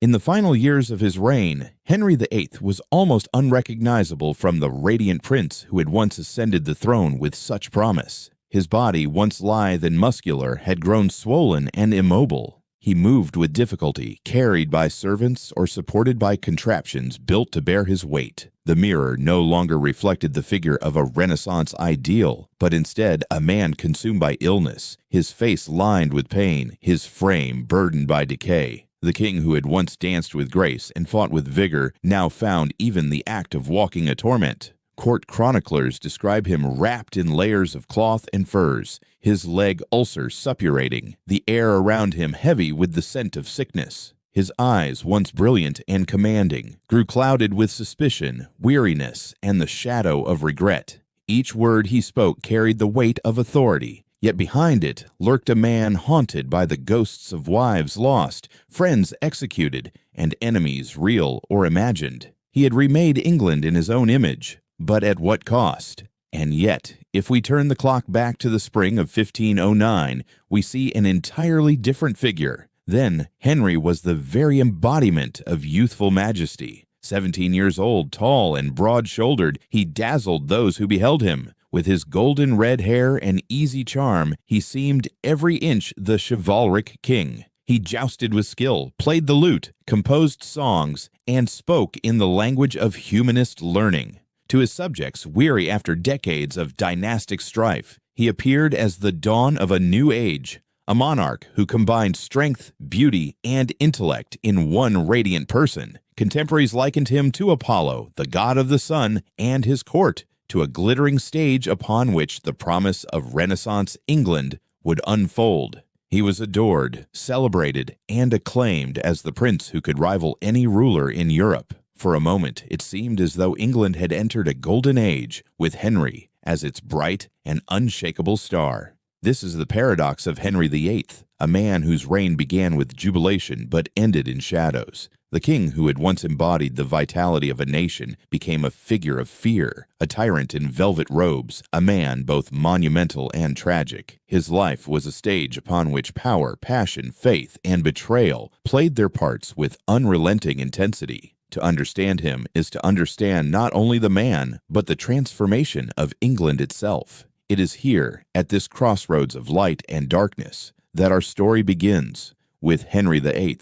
In the final years of his reign, Henry VIII was almost unrecognizable from the radiant prince who had once ascended the throne with such promise. His body, once lithe and muscular, had grown swollen and immobile. He moved with difficulty, carried by servants or supported by contraptions built to bear his weight. The mirror no longer reflected the figure of a Renaissance ideal, but instead a man consumed by illness, his face lined with pain, his frame burdened by decay. The king who had once danced with grace and fought with vigor now found even the act of walking a torment. Court chroniclers describe him wrapped in layers of cloth and furs, his leg ulcer suppurating, the air around him heavy with the scent of sickness. His eyes, once brilliant and commanding, grew clouded with suspicion, weariness, and the shadow of regret. Each word he spoke carried the weight of authority, yet behind it lurked a man haunted by the ghosts of wives lost, friends executed, and enemies real or imagined. He had remade England in his own image, but at what cost? And yet, if we turn the clock back to the spring of 1509, we see an entirely different figure. Then, Henry was the very embodiment of youthful majesty. 17 years old, tall and broad-shouldered, he dazzled those who beheld him. With his golden red hair and easy charm, he seemed every inch the chivalric king. He jousted with skill, played the lute, composed songs, and spoke in the language of humanist learning. To his subjects, weary after decades of dynastic strife, he appeared as the dawn of a new age, a monarch who combined strength, beauty, and intellect in one radiant person. Contemporaries likened him to Apollo, the god of the sun, and his court, to a glittering stage upon which the promise of Renaissance England would unfold. He was adored, celebrated, and acclaimed as the prince who could rival any ruler in Europe. For a moment, it seemed as though England had entered a golden age, with Henry as its bright and unshakable star. This is the paradox of Henry VIII, a man whose reign began with jubilation but ended in shadows. The king who had once embodied the vitality of a nation became a figure of fear, a tyrant in velvet robes, a man both monumental and tragic. His life was a stage upon which power, passion, faith, and betrayal played their parts with unrelenting intensity. To understand him is to understand not only the man, but the transformation of England itself. It is here, at this crossroads of light and darkness, that our story begins, with Henry VIII,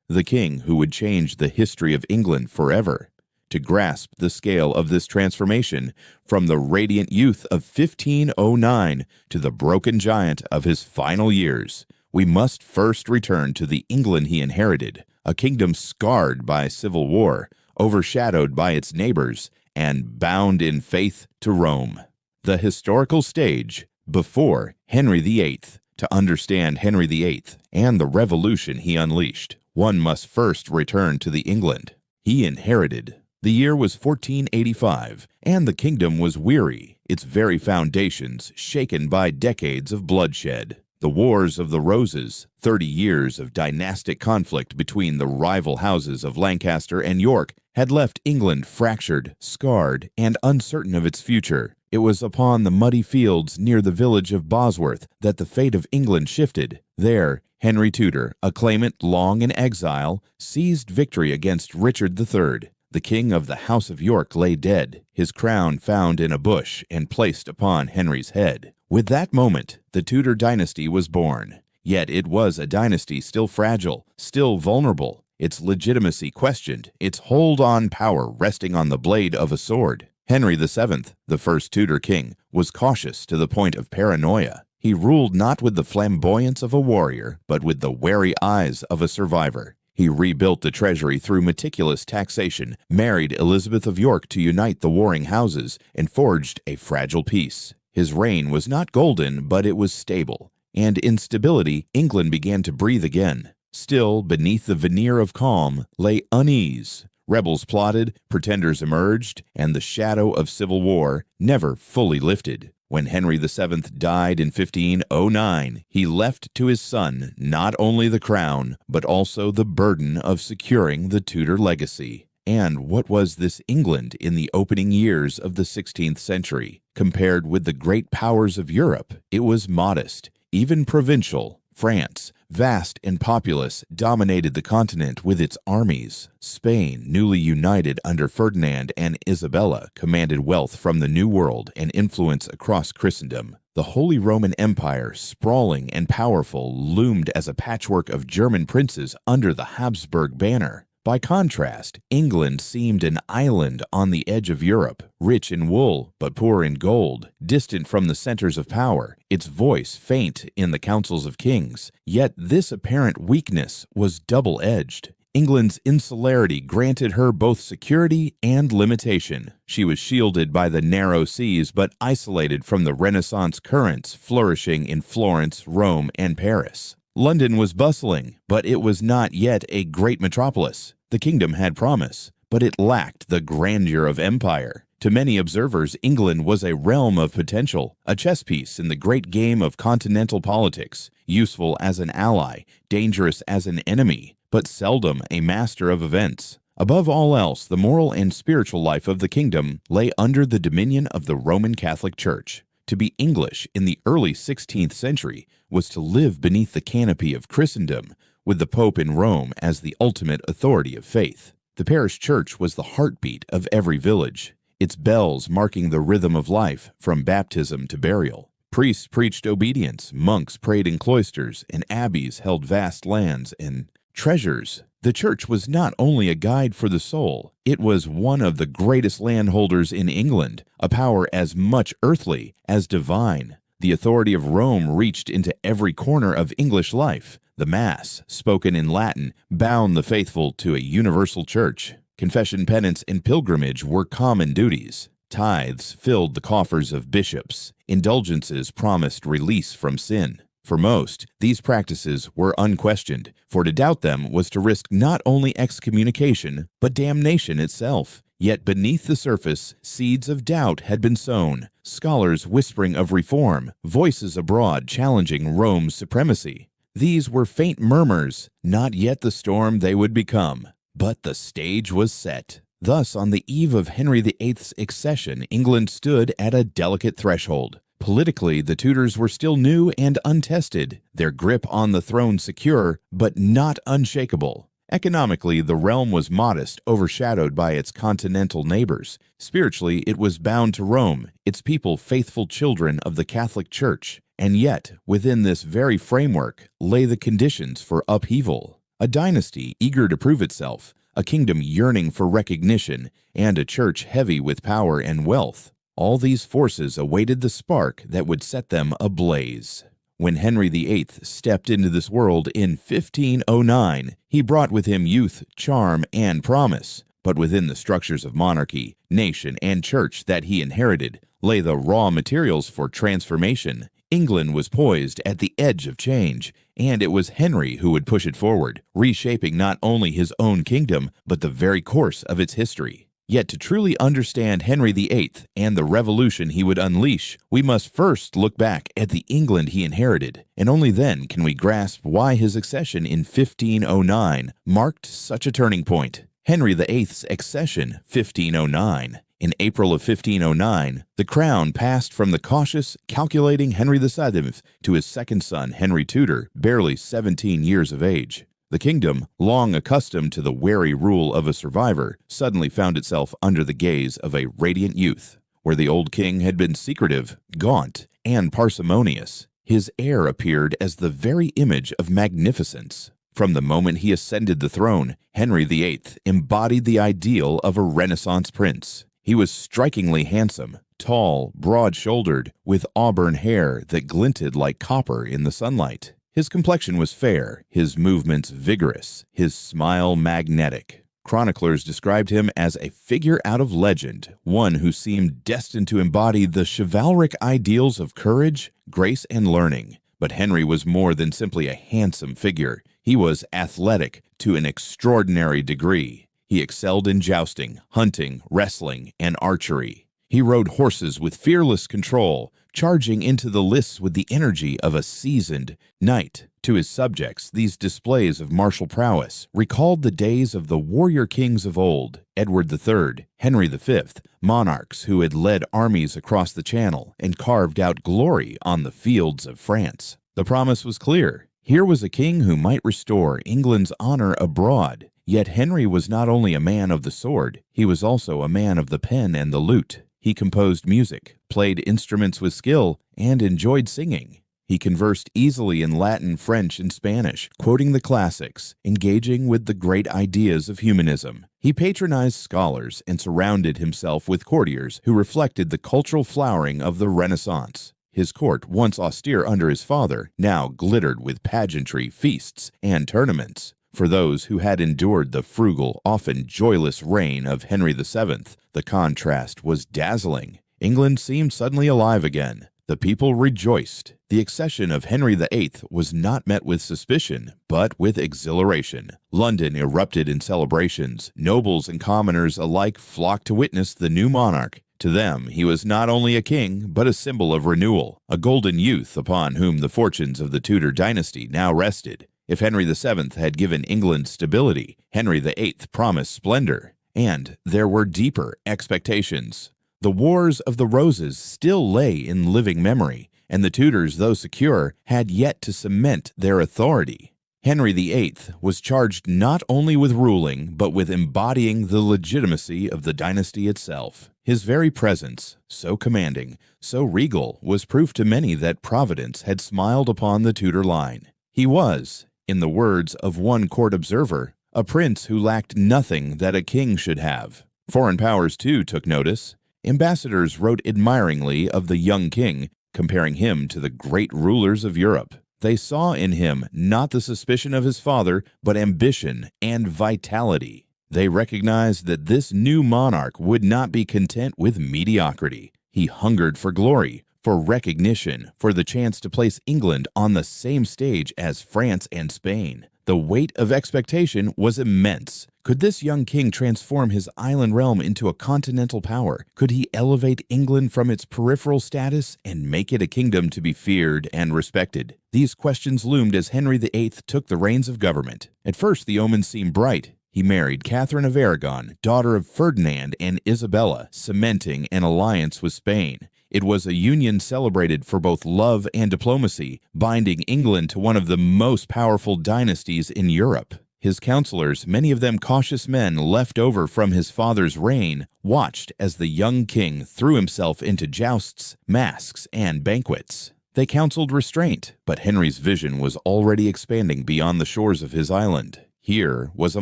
the king who would change the history of England forever. To grasp the scale of this transformation, from the radiant youth of 1509 to the broken giant of his final years, we must first return to the England he inherited, a kingdom scarred by civil war, overshadowed by its neighbors, and bound in faith to Rome. The historical stage before Henry VIII. To understand Henry VIII and the revolution he unleashed, one must first return to the England he inherited. The year was 1485, and the kingdom was weary, its very foundations shaken by decades of bloodshed. The Wars of the Roses, 30 years of dynastic conflict between the rival houses of Lancaster and York, had left England fractured, scarred, and uncertain of its future. It was upon the muddy fields near the village of Bosworth that the fate of England shifted. There, Henry Tudor, a claimant long in exile, seized victory against Richard III. The king of the House of York lay dead, his crown found in a bush and placed upon Henry's head. With that moment, the Tudor dynasty was born. Yet it was a dynasty still fragile, still vulnerable, its legitimacy questioned, its hold on power resting on the blade of a sword. Henry VII, the first Tudor king, was cautious to the point of paranoia. He ruled not with the flamboyance of a warrior, but with the wary eyes of a survivor. He rebuilt the treasury through meticulous taxation, married Elizabeth of York to unite the warring houses, and forged a fragile peace. His reign was not golden, but it was stable, and in stability England began to breathe again. Still, beneath the veneer of calm lay unease. Rebels plotted, pretenders emerged, and the shadow of civil war never fully lifted. When Henry VII died in 1509, he left to his son not only the crown, but also the burden of securing the Tudor legacy. And what was this England in the opening years of the 16th century? Compared with the great powers of Europe, it was modest, even provincial. France, vast and populous, dominated the continent with its armies. Spain, newly united under Ferdinand and Isabella, commanded wealth from the New World and influence across Christendom. The Holy Roman Empire, sprawling and powerful, loomed as a patchwork of German princes under the Habsburg banner. By contrast, England seemed an island on the edge of Europe, rich in wool but poor in gold, distant from the centers of power, its voice faint in the councils of kings. Yet this apparent weakness was double-edged. England's insularity granted her both security and limitation. She was shielded by the narrow seas but isolated from the Renaissance currents flourishing in Florence, Rome, and Paris. London was bustling, but it was not yet a great metropolis. The kingdom had promise, but it lacked the grandeur of empire. To many observers, England was a realm of potential, a chess piece in the great game of continental politics, useful as an ally, dangerous as an enemy, but seldom a master of events. Above all else, the moral and spiritual life of the kingdom lay under the dominion of the Roman Catholic Church. To be English in the early 16th century was to live beneath the canopy of Christendom, with the Pope in Rome as the ultimate authority of faith. The parish church was the heartbeat of every village, its bells marking the rhythm of life from baptism to burial. Priests preached obedience, monks prayed in cloisters, and abbeys held vast lands and treasures. The church was not only a guide for the soul, it was one of the greatest landholders in England, a power as much earthly as divine. The authority of Rome reached into every corner of English life. The Mass, spoken in Latin, bound the faithful to a universal church. Confession, penance, and pilgrimage were common duties. Tithes filled the coffers of bishops. Indulgences promised release from sin. For most, these practices were unquestioned, for to doubt them was to risk not only excommunication, but damnation itself. Yet beneath the surface, seeds of doubt had been sown, scholars whispering of reform, voices abroad challenging Rome's supremacy. These were faint murmurs, not yet the storm they would become. But the stage was set. Thus, on the eve of Henry VIII's accession, England stood at a delicate threshold. Politically, the Tudors were still new and untested, their grip on the throne secure, but not unshakable. Economically, the realm was modest, overshadowed by its continental neighbors. Spiritually, it was bound to Rome, its people faithful children of the Catholic Church. And yet, within this very framework lay the conditions for upheaval. A dynasty eager to prove itself, a kingdom yearning for recognition, and a church heavy with power and wealth. All these forces awaited the spark that would set them ablaze. When Henry VIII stepped into this world in 1509, he brought with him youth, charm, and promise. But within the structures of monarchy, nation, and church that he inherited lay the raw materials for transformation. England was poised at the edge of change, and it was Henry who would push it forward, reshaping not only his own kingdom, but the very course of its history. Yet to truly understand Henry VIII and the revolution he would unleash, we must first look back at the England he inherited, and only then can we grasp why his accession in 1509 marked such a turning point. Henry VIII's accession, 1509. In April of 1509, the crown passed from the cautious, calculating Henry VII to his second son, Henry Tudor, barely 17 years of age. The kingdom, long accustomed to the wary rule of a survivor, suddenly found itself under the gaze of a radiant youth. Where the old king had been secretive, gaunt, and parsimonious, his heir appeared as the very image of magnificence. From the moment he ascended the throne, Henry VIII embodied the ideal of a Renaissance prince. He was strikingly handsome, tall, broad-shouldered, with auburn hair that glinted like copper in the sunlight. His complexion was fair, his movements vigorous, his smile magnetic. Chroniclers described him as a figure out of legend, one who seemed destined to embody the chivalric ideals of courage, grace, and learning. But Henry was more than simply a handsome figure. He was athletic to an extraordinary degree. He excelled in jousting, hunting, wrestling, and archery. He rode horses with fearless control, charging into the lists with the energy of a seasoned knight. To his subjects, these displays of martial prowess recalled the days of the warrior kings of old, Edward III, Henry V, monarchs who had led armies across the Channel and carved out glory on the fields of France. The promise was clear. Here was a king who might restore England's honor abroad. Yet Henry was not only a man of the sword, he was also a man of the pen and the lute. He composed music, played instruments with skill, and enjoyed singing. He conversed easily in Latin, French, and Spanish, quoting the classics, engaging with the great ideas of humanism. He patronized scholars and surrounded himself with courtiers who reflected the cultural flowering of the Renaissance. His court, once austere under his father, now glittered with pageantry, feasts, and tournaments. For those who had endured the frugal, often joyless reign of Henry VII, the contrast was dazzling. England seemed suddenly alive again. The people rejoiced. The accession of Henry VIII was not met with suspicion, but with exhilaration. London erupted in celebrations. Nobles and commoners alike flocked to witness the new monarch. To them, he was not only a king, but a symbol of renewal, a golden youth upon whom the fortunes of the Tudor dynasty now rested. If Henry VII had given England stability, Henry VIII promised splendor, and there were deeper expectations. The Wars of the Roses still lay in living memory, and the Tudors, though secure, had yet to cement their authority. Henry VIII was charged not only with ruling, but with embodying the legitimacy of the dynasty itself. His very presence, so commanding, so regal, was proof to many that Providence had smiled upon the Tudor line. He was, in the words of one court observer, a prince who lacked nothing that a king should have. Foreign powers, too, took notice. Ambassadors wrote admiringly of the young king, comparing him to the great rulers of Europe. They saw in him not the suspicion of his father, but ambition and vitality. They recognized that this new monarch would not be content with mediocrity. He hungered for glory, for recognition, for the chance to place England on the same stage as France and Spain. The weight of expectation was immense. Could this young king transform his island realm into a continental power? Could he elevate England from its peripheral status and make it a kingdom to be feared and respected? These questions loomed as Henry VIII took the reins of government. At first, the omens seemed bright. He married Catherine of Aragon, daughter of Ferdinand and Isabella, cementing an alliance with Spain. It was a union celebrated for both love and diplomacy, binding England to one of the most powerful dynasties in Europe. His counselors, many of them cautious men left over from his father's reign, watched as the young king threw himself into jousts, masques, and banquets. They counseled restraint, but Henry's vision was already expanding beyond the shores of his island. Here was a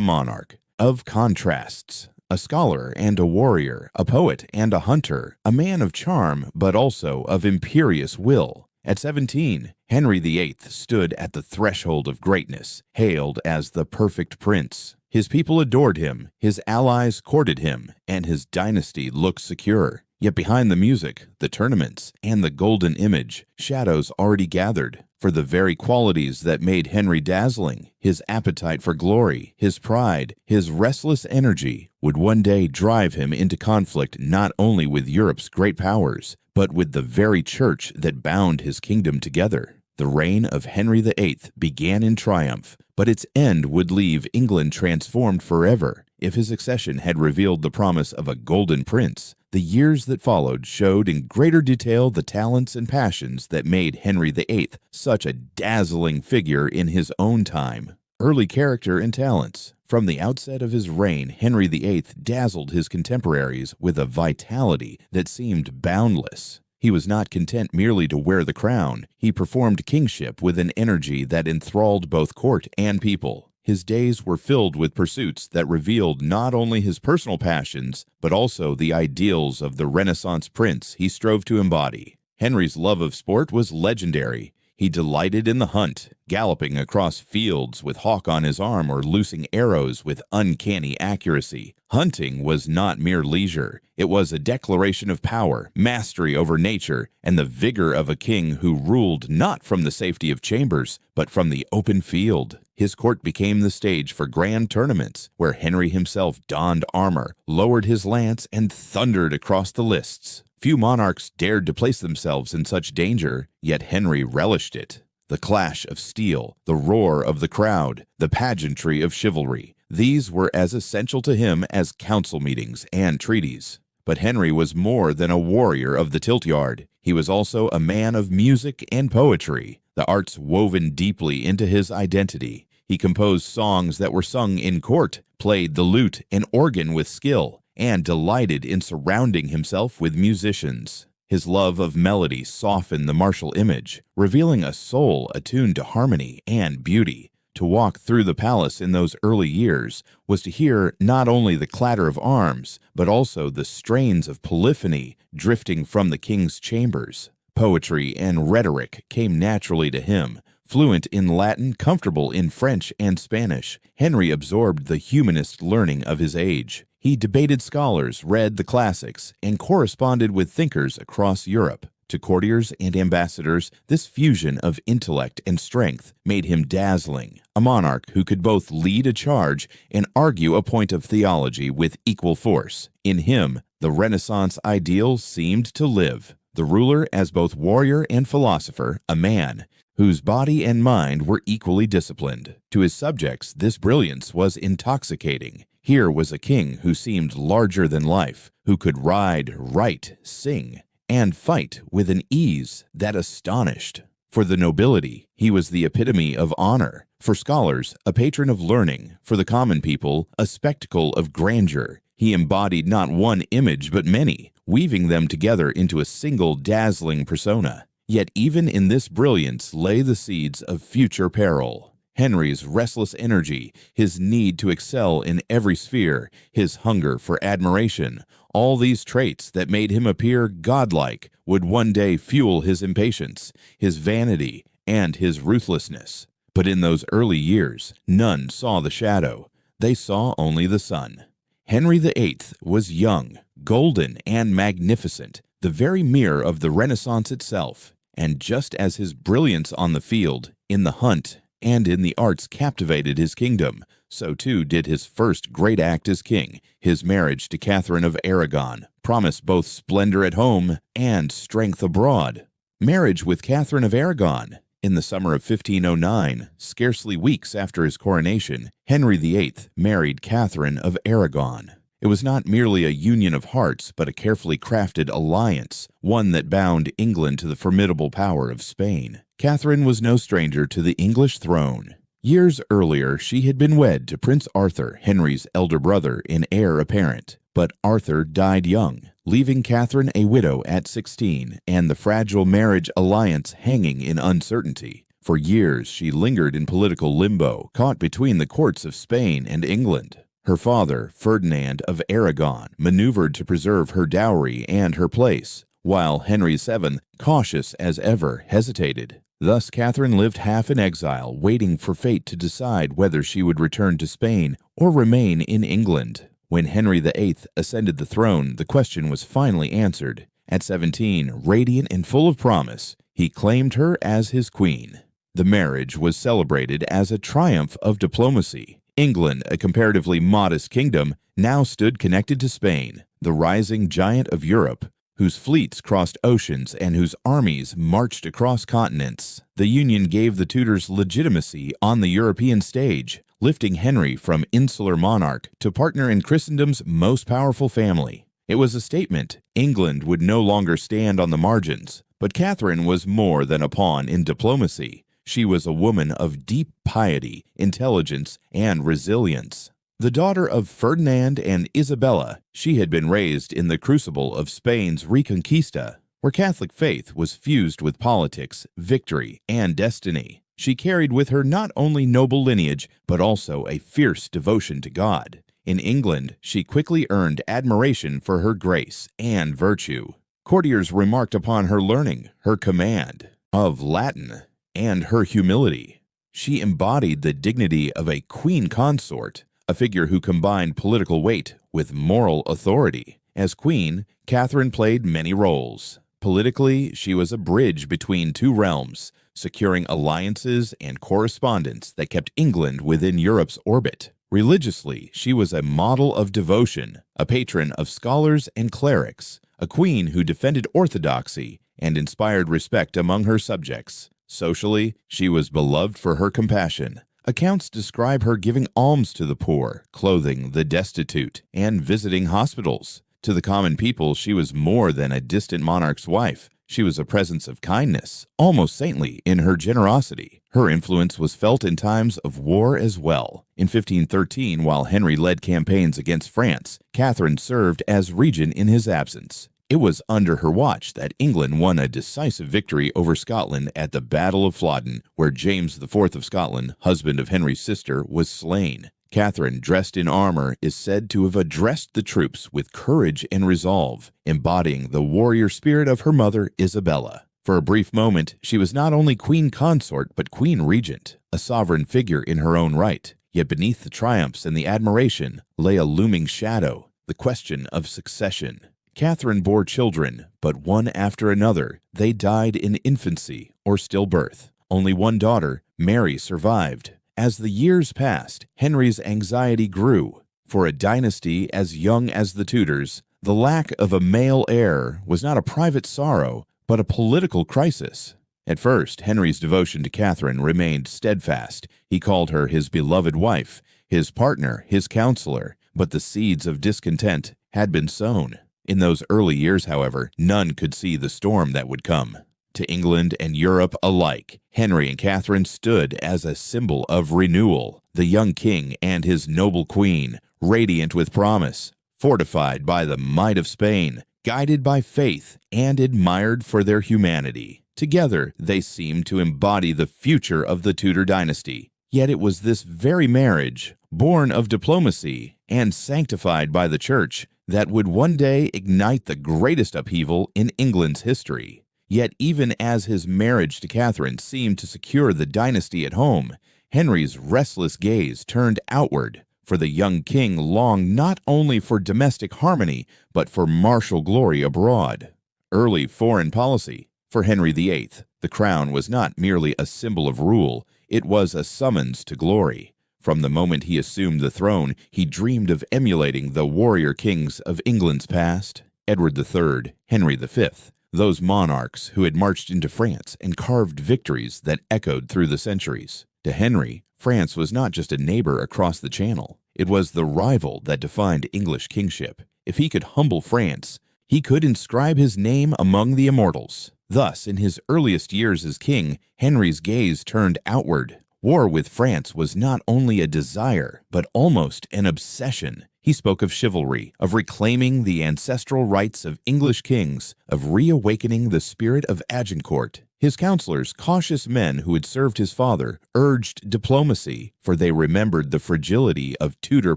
monarch of contrasts. A scholar and a warrior, a poet and a hunter, a man of charm, but also of imperious will. At 17, Henry VIII stood at the threshold of greatness, hailed as the perfect prince. His people adored him, his allies courted him, and his dynasty looked secure. Yet behind the music, the tournaments, and the golden image, shadows already gathered. For the very qualities that made Henry dazzling, his appetite for glory, his pride, his restless energy, would one day drive him into conflict not only with Europe's great powers, but with the very church that bound his kingdom together. The reign of Henry VIII began in triumph, but its end would leave England transformed forever. If his accession had revealed the promise of a golden prince, the years that followed showed in greater detail the talents and passions that made Henry VIII such a dazzling figure in his own time. Early character and talents. From the outset of his reign, Henry VIII dazzled his contemporaries with a vitality that seemed boundless. He was not content merely to wear the crown. He performed kingship with an energy that enthralled both court and people. His days were filled with pursuits that revealed not only his personal passions, but also the ideals of the Renaissance prince he strove to embody. Henry's love of sport was legendary. He delighted in the hunt, galloping across fields with hawk on his arm or loosing arrows with uncanny accuracy. Hunting was not mere leisure. It was a declaration of power, mastery over nature, and the vigor of a king who ruled not from the safety of chambers, but from the open field. His court became the stage for grand tournaments, where Henry himself donned armor, lowered his lance, and thundered across the lists. Few monarchs dared to place themselves in such danger, yet Henry relished it. The clash of steel, the roar of the crowd, the pageantry of chivalry, these were as essential to him as council meetings and treaties. But Henry was more than a warrior of the tilt-yard. He was also a man of music and poetry. the arts woven deeply into his identity. He composed songs that were sung in court, played the lute and organ with skill, and delighted in surrounding himself with musicians. His love of melody softened the martial image, revealing a soul attuned to harmony and beauty. To walk through the palace in those early years was to hear not only the clatter of arms, but also the strains of polyphony drifting from the king's chambers. Poetry and rhetoric came naturally to him. Fluent in Latin, comfortable in French and Spanish, Henry absorbed the humanist learning of his age. He debated scholars, read the classics, and corresponded with thinkers across Europe. To courtiers and ambassadors, this fusion of intellect and strength made him dazzling, a monarch who could both lead a charge and argue a point of theology with equal force. In him, the Renaissance ideal seemed to live. The ruler as both warrior and philosopher, a man whose body and mind were equally disciplined. To his subjects, this brilliance was intoxicating. Here was a king who seemed larger than life, who could ride, write, sing, and fight with an ease that astonished. For the nobility, he was the epitome of honor. For scholars, a patron of learning. For the common people, a spectacle of grandeur. He embodied not one image but many, weaving them together into a single dazzling persona. Yet even in this brilliance lay the seeds of future peril. Henry's restless energy, his need to excel in every sphere, his hunger for admiration, all these traits that made him appear godlike would one day fuel his impatience, his vanity, and his ruthlessness. But in those early years, none saw the shadow. They saw only the sun. Henry VIII was young, golden, and magnificent, the very mirror of the Renaissance itself. And just as his brilliance on the field, in the hunt, and in the arts captivated his kingdom, so too did his first great act as king. His marriage to Catherine of Aragon promised both splendor at home and strength abroad. Marriage with Catherine of Aragon. In the summer of 1509, scarcely weeks after his coronation, Henry VIII married Catherine of Aragon. It was not merely a union of hearts, but a carefully crafted alliance, one that bound England to the formidable power of Spain. Catherine was no stranger to the English throne. Years earlier, she had been wed to Prince Arthur, Henry's elder brother and heir apparent. But Arthur died young, leaving Catherine a widow at 16 and the fragile marriage alliance hanging in uncertainty. For years, she lingered in political limbo, caught between the courts of Spain and England. Her father, Ferdinand of Aragon, maneuvered to preserve her dowry and her place, while Henry VII, cautious as ever, hesitated. Thus Catherine lived half in exile, waiting for fate to decide whether she would return to Spain or remain in England. When Henry VIII ascended the throne, the question was finally answered. At 17, radiant and full of promise, he claimed her as his queen. The marriage was celebrated as a triumph of diplomacy. England, a comparatively modest kingdom, now stood connected to Spain, the rising giant of Europe, whose fleets crossed oceans and whose armies marched across continents. The union gave the Tudors legitimacy on the European stage, lifting Henry from insular monarch to partner in Christendom's most powerful family. It was a statement. England would no longer stand on the margins, but Catherine was more than a pawn in diplomacy. She was a woman of deep piety, intelligence, and resilience. The daughter of Ferdinand and Isabella, she had been raised in the crucible of Spain's Reconquista, where Catholic faith was fused with politics, victory, and destiny. She carried with her not only noble lineage, but also a fierce devotion to God. In England, she quickly earned admiration for her grace and virtue. Courtiers remarked upon her learning, her command of Latin, and her humility. She embodied the dignity of a queen consort, a figure who combined political weight with moral authority. As queen, Catherine played many roles. Politically, she was a bridge between two realms, securing alliances and correspondence that kept England within Europe's orbit. Religiously, she was a model of devotion, a patron of scholars and clerics, a queen who defended orthodoxy and inspired respect among her subjects. Socially, she was beloved for her compassion. Accounts describe her giving alms to the poor, clothing the destitute, and visiting hospitals. To the common people, she was more than a distant monarch's wife. She was a presence of kindness, almost saintly in her generosity. Her influence was felt in times of war as well. In 1513, while Henry led campaigns against France, Catherine served as regent in his absence. It was under her watch that England won a decisive victory over Scotland at the Battle of Flodden, where James IV of Scotland, husband of Henry's sister, was slain. Catherine, dressed in armor, is said to have addressed the troops with courage and resolve, embodying the warrior spirit of her mother, Isabella. For a brief moment, she was not only queen consort but queen regent, a sovereign figure in her own right. Yet beneath the triumphs and the admiration lay a looming shadow, the question of succession. Catherine bore children, but one after another, they died in infancy or stillbirth. Only one daughter, Mary, survived. As the years passed, Henry's anxiety grew. For a dynasty as young as the Tudors, the lack of a male heir was not a private sorrow, but a political crisis. At first, Henry's devotion to Catherine remained steadfast. He called her his beloved wife, his partner, his counselor, but the seeds of discontent had been sown. In those early years, however, none could see the storm that would come. To England and Europe alike, Henry and Catherine stood as a symbol of renewal. The young king and his noble queen, radiant with promise, fortified by the might of Spain, guided by faith, and admired for their humanity. Together, they seemed to embody the future of the Tudor dynasty. Yet it was this very marriage, born of diplomacy and sanctified by the Church, that would one day ignite the greatest upheaval in England's history. Yet even as his marriage to Catherine seemed to secure the dynasty at home, Henry's restless gaze turned outward, for the young king longed not only for domestic harmony, but for martial glory abroad. Early foreign policy. For Henry VIII, the crown was not merely a symbol of rule, it was a summons to glory. From the moment he assumed the throne, he dreamed of emulating the warrior kings of England's past. Edward III, Henry V, those monarchs who had marched into France and carved victories that echoed through the centuries. To Henry, France was not just a neighbor across the Channel. It was the rival that defined English kingship. If he could humble France, he could inscribe his name among the immortals. Thus, in his earliest years as king, Henry's gaze turned outward. War with France was not only a desire, but almost an obsession. He spoke of chivalry, of reclaiming the ancestral rights of English kings, of reawakening the spirit of Agincourt. His counselors, cautious men who had served his father, urged diplomacy, for they remembered the fragility of Tudor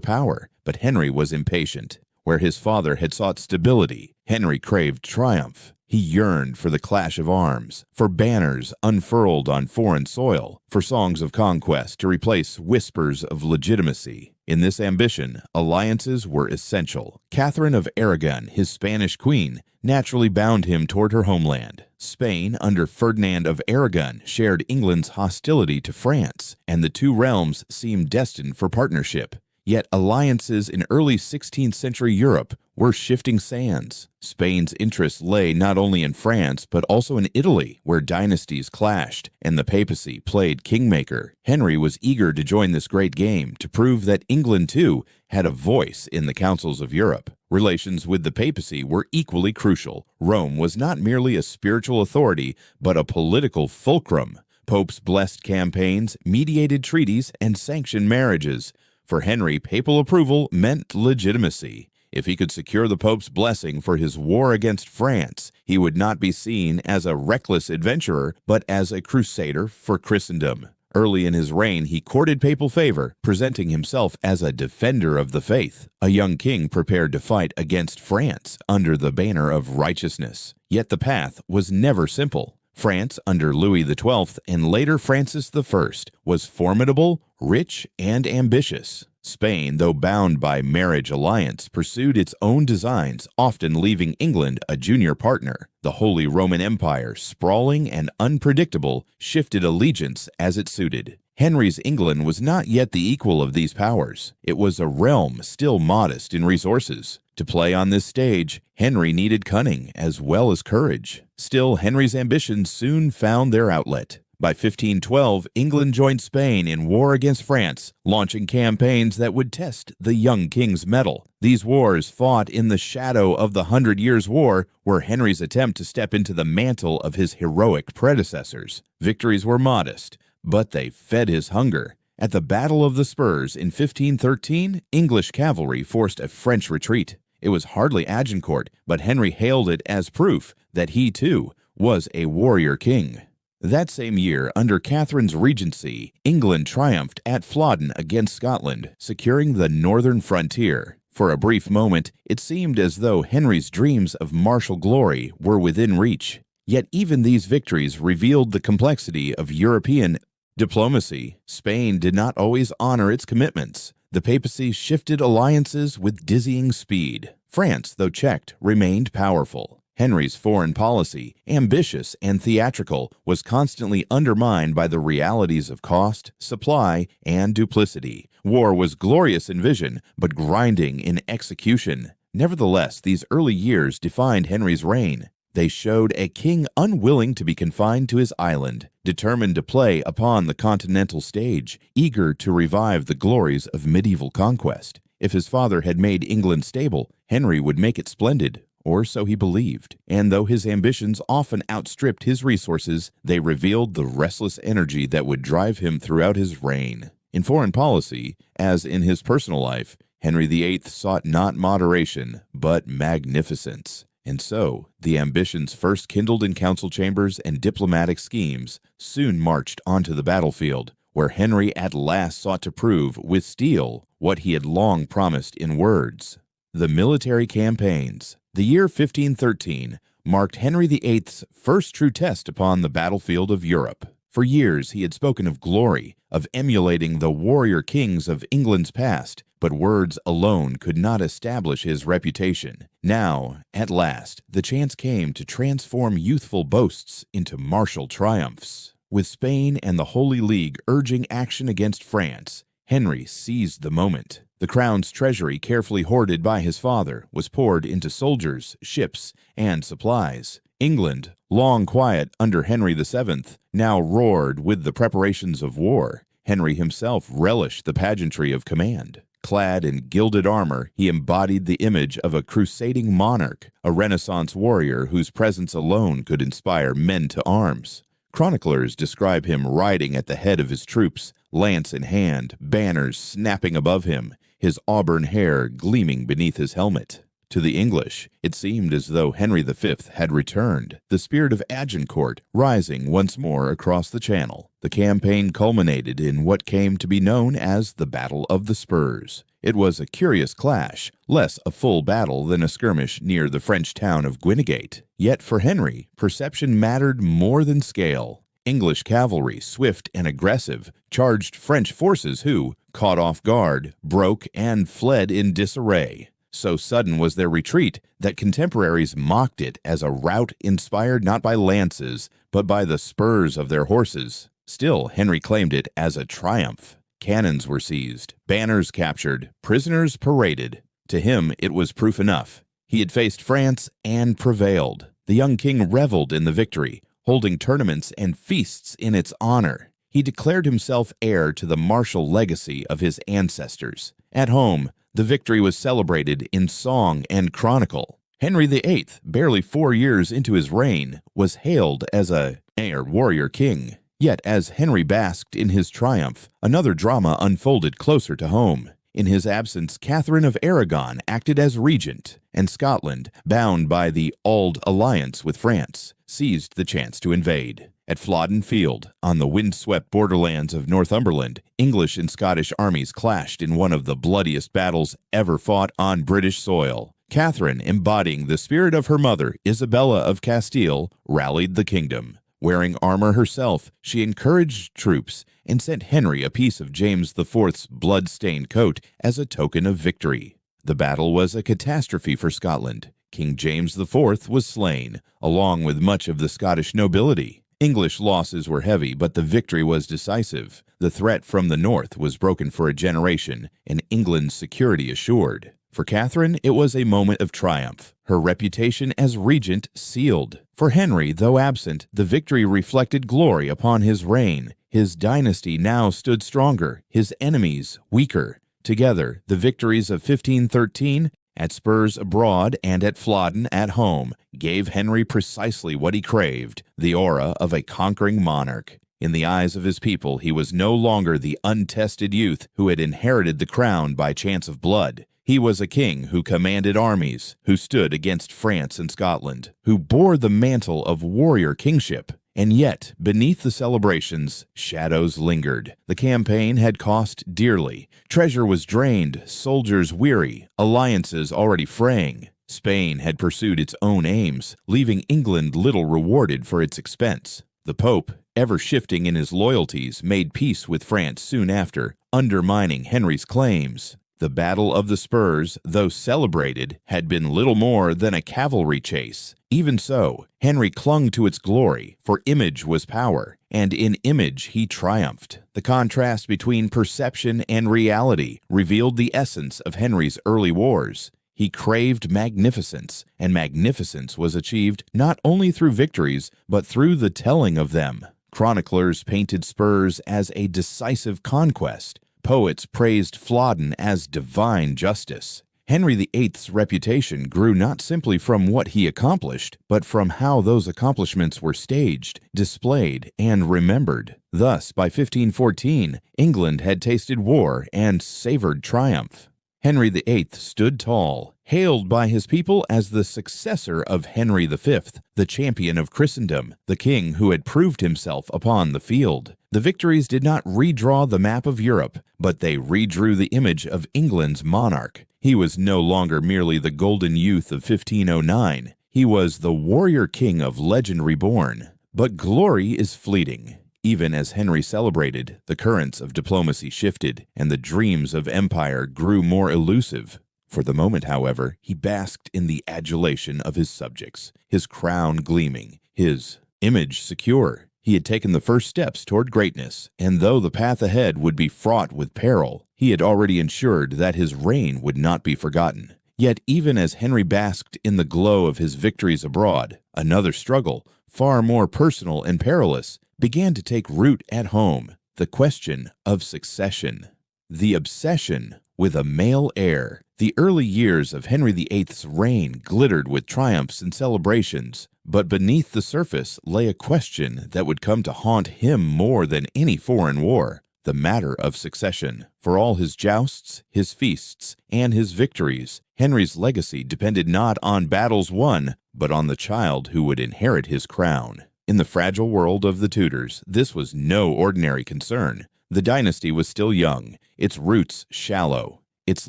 power. But Henry was impatient. Where his father had sought stability, Henry craved triumph. He yearned for the clash of arms, for banners unfurled on foreign soil, for songs of conquest to replace whispers of legitimacy. In this ambition, alliances were essential. Catherine of Aragon, his Spanish queen, naturally bound him toward her homeland. Spain, under Ferdinand of Aragon, shared England's hostility to France, and the two realms seemed destined for partnership. Yet alliances in early 16th century Europe were shifting sands. Spain's interests lay not only in France, but also in Italy, where dynasties clashed and the papacy played kingmaker. Henry was eager to join this great game, to prove that England, too, had a voice in the councils of Europe. Relations with the papacy were equally crucial. Rome was not merely a spiritual authority, but a political fulcrum. Popes blessed campaigns, mediated treaties, and sanctioned marriages. For Henry, papal approval meant legitimacy. If he could secure the Pope's blessing for his war against France, he would not be seen as a reckless adventurer, but as a crusader for Christendom. Early in his reign, he courted papal favor, presenting himself as a defender of the faith, a young king prepared to fight against France under the banner of righteousness. Yet the path was never simple. France, under Louis XII and later Francis I, was formidable, rich, and ambitious. Spain, though bound by marriage alliance, pursued its own designs, often leaving England a junior partner. The Holy Roman Empire, sprawling and unpredictable, shifted allegiance as it suited. Henry's England was not yet the equal of these powers. It was a realm still modest in resources. To play on this stage, Henry needed cunning as well as courage. Still, Henry's ambitions soon found their outlet. By 1512, England joined Spain in war against France, launching campaigns that would test the young king's mettle. These wars, fought in the shadow of the 100 Years' War, were Henry's attempt to step into the mantle of his heroic predecessors. Victories were modest, but they fed his hunger. At the Battle of the Spurs in 1513, English cavalry forced a French retreat. It was hardly Agincourt, but Henry hailed it as proof that he, too, was a warrior king. That same year, under Catherine's regency, England triumphed at Flodden against Scotland, securing the northern frontier. For a brief moment, it seemed as though Henry's dreams of martial glory were within reach. Yet even these victories revealed the complexity of European diplomacy. Spain did not always honor its commitments. The papacy shifted alliances with dizzying speed. France, though checked, remained powerful. Henry's foreign policy, ambitious and theatrical, was constantly undermined by the realities of cost, supply, and duplicity. War was glorious in vision, but grinding in execution. Nevertheless, these early years defined Henry's reign. They showed a king unwilling to be confined to his island, determined to play upon the continental stage, eager to revive the glories of medieval conquest. If his father had made England stable, Henry would make it splendid. Or so he believed, and though his ambitions often outstripped his resources, they revealed the restless energy that would drive him throughout his reign. In foreign policy, as in his personal life, Henry VIII sought not moderation, but magnificence. And so, the ambitions first kindled in council chambers and diplomatic schemes soon marched onto the battlefield, where Henry at last sought to prove with steel what he had long promised in words. The military campaigns. The year 1513 marked Henry VIII's first true test upon the battlefield of Europe. For years he had spoken of glory, of emulating the warrior kings of England's past, but words alone could not establish his reputation. Now, at last, the chance came to transform youthful boasts into martial triumphs. With Spain and the Holy League urging action against France, Henry seized the moment. The crown's treasury, carefully hoarded by his father, was poured into soldiers, ships, and supplies. England, long quiet under Henry VII, now roared with the preparations of war. Henry himself relished the pageantry of command. Clad in gilded armor, he embodied the image of a crusading monarch, a Renaissance warrior whose presence alone could inspire men to arms. Chroniclers describe him riding at the head of his troops, lance in hand, banners snapping above him, his auburn hair gleaming beneath his helmet. To the English, it seemed as though Henry V had returned, the spirit of Agincourt rising once more across the Channel. The campaign culminated in what came to be known as the Battle of the Spurs. It was a curious clash, less a full battle than a skirmish near the French town of Guinegate. Yet for Henry, perception mattered more than scale. English cavalry, swift and aggressive, charged French forces who, caught off guard, broke and fled in disarray. So sudden was their retreat that contemporaries mocked it as a rout inspired not by lances, but by the spurs of their horses. Still, Henry claimed it as a triumph. Cannons were seized, banners captured, prisoners paraded. To him, it was proof enough. He had faced France and prevailed. The young king reveled in the victory, holding tournaments and feasts in its honor. He declared himself heir to the martial legacy of his ancestors. At home, the victory was celebrated in song and chronicle. Henry VIII, barely 4 years into his reign, was hailed as a warrior king. Yet as Henry basked in his triumph, another drama unfolded closer to home. In his absence, Catherine of Aragon acted as regent, and Scotland, bound by the Auld Alliance with France, seized the chance to invade. At Flodden Field, on the windswept borderlands of Northumberland, English and Scottish armies clashed in one of the bloodiest battles ever fought on British soil. Catherine, embodying the spirit of her mother, Isabella of Castile, rallied the kingdom. Wearing armor herself, she encouraged troops and sent Henry a piece of James IV's blood-stained coat as a token of victory. The battle was a catastrophe for Scotland. King James IV was slain, along with much of the Scottish nobility. English losses were heavy, but the victory was decisive. The threat from the north was broken for a generation, and England's security assured. For Catherine, it was a moment of triumph, her reputation as regent sealed. For Henry, though absent, the victory reflected glory upon his reign. His dynasty now stood stronger, his enemies weaker. Together, the victories of 1513, at Spurs abroad and at Flodden at home, gave Henry precisely what he craved, the aura of a conquering monarch. In the eyes of his people, he was no longer the untested youth who had inherited the crown by chance of blood. He was a king who commanded armies, who stood against France and Scotland, who bore the mantle of warrior kingship. And yet, beneath the celebrations, shadows lingered. The campaign had cost dearly. Treasure was drained, soldiers weary, alliances already fraying. Spain had pursued its own aims, leaving England little rewarded for its expense. The Pope, ever shifting in his loyalties, made peace with France soon after, undermining Henry's claims. The Battle of the Spurs, though celebrated, had been little more than a cavalry chase. Even so, Henry clung to its glory, for image was power, and in image he triumphed. The contrast between perception and reality revealed the essence of Henry's early wars. He craved magnificence, and magnificence was achieved not only through victories, but through the telling of them. Chroniclers painted Spurs as a decisive conquest. Poets praised Flodden as divine justice. Henry VIII's reputation grew not simply from what he accomplished, but from how those accomplishments were staged, displayed, and remembered. Thus, by 1514, England had tasted war and savored triumph. Henry VIII stood tall, hailed by his people as the successor of Henry V, the champion of Christendom, the king who had proved himself upon the field. The victories did not redraw the map of Europe, but they redrew the image of England's monarch. He was no longer merely the golden youth of 1509. He was the warrior king of legend reborn. But glory is fleeting. Even as Henry celebrated, the currents of diplomacy shifted, and the dreams of empire grew more elusive. For the moment, however, he basked in the adulation of his subjects, his crown gleaming, his image secure. He had taken the first steps toward greatness, and though the path ahead would be fraught with peril, he had already ensured that his reign would not be forgotten. Yet even as Henry basked in the glow of his victories abroad, another struggle, far more personal and perilous, began to take root at home: the question of succession. The obsession with a male heir. The early years of Henry VIII's reign glittered with triumphs and celebrations, but beneath the surface lay a question that would come to haunt him more than any foreign war: the matter of succession. For all his jousts, his feasts, and his victories, Henry's legacy depended not on battles won, but on the child who would inherit his crown. In the fragile world of the Tudors, this was no ordinary concern. The dynasty was still young, its roots shallow, its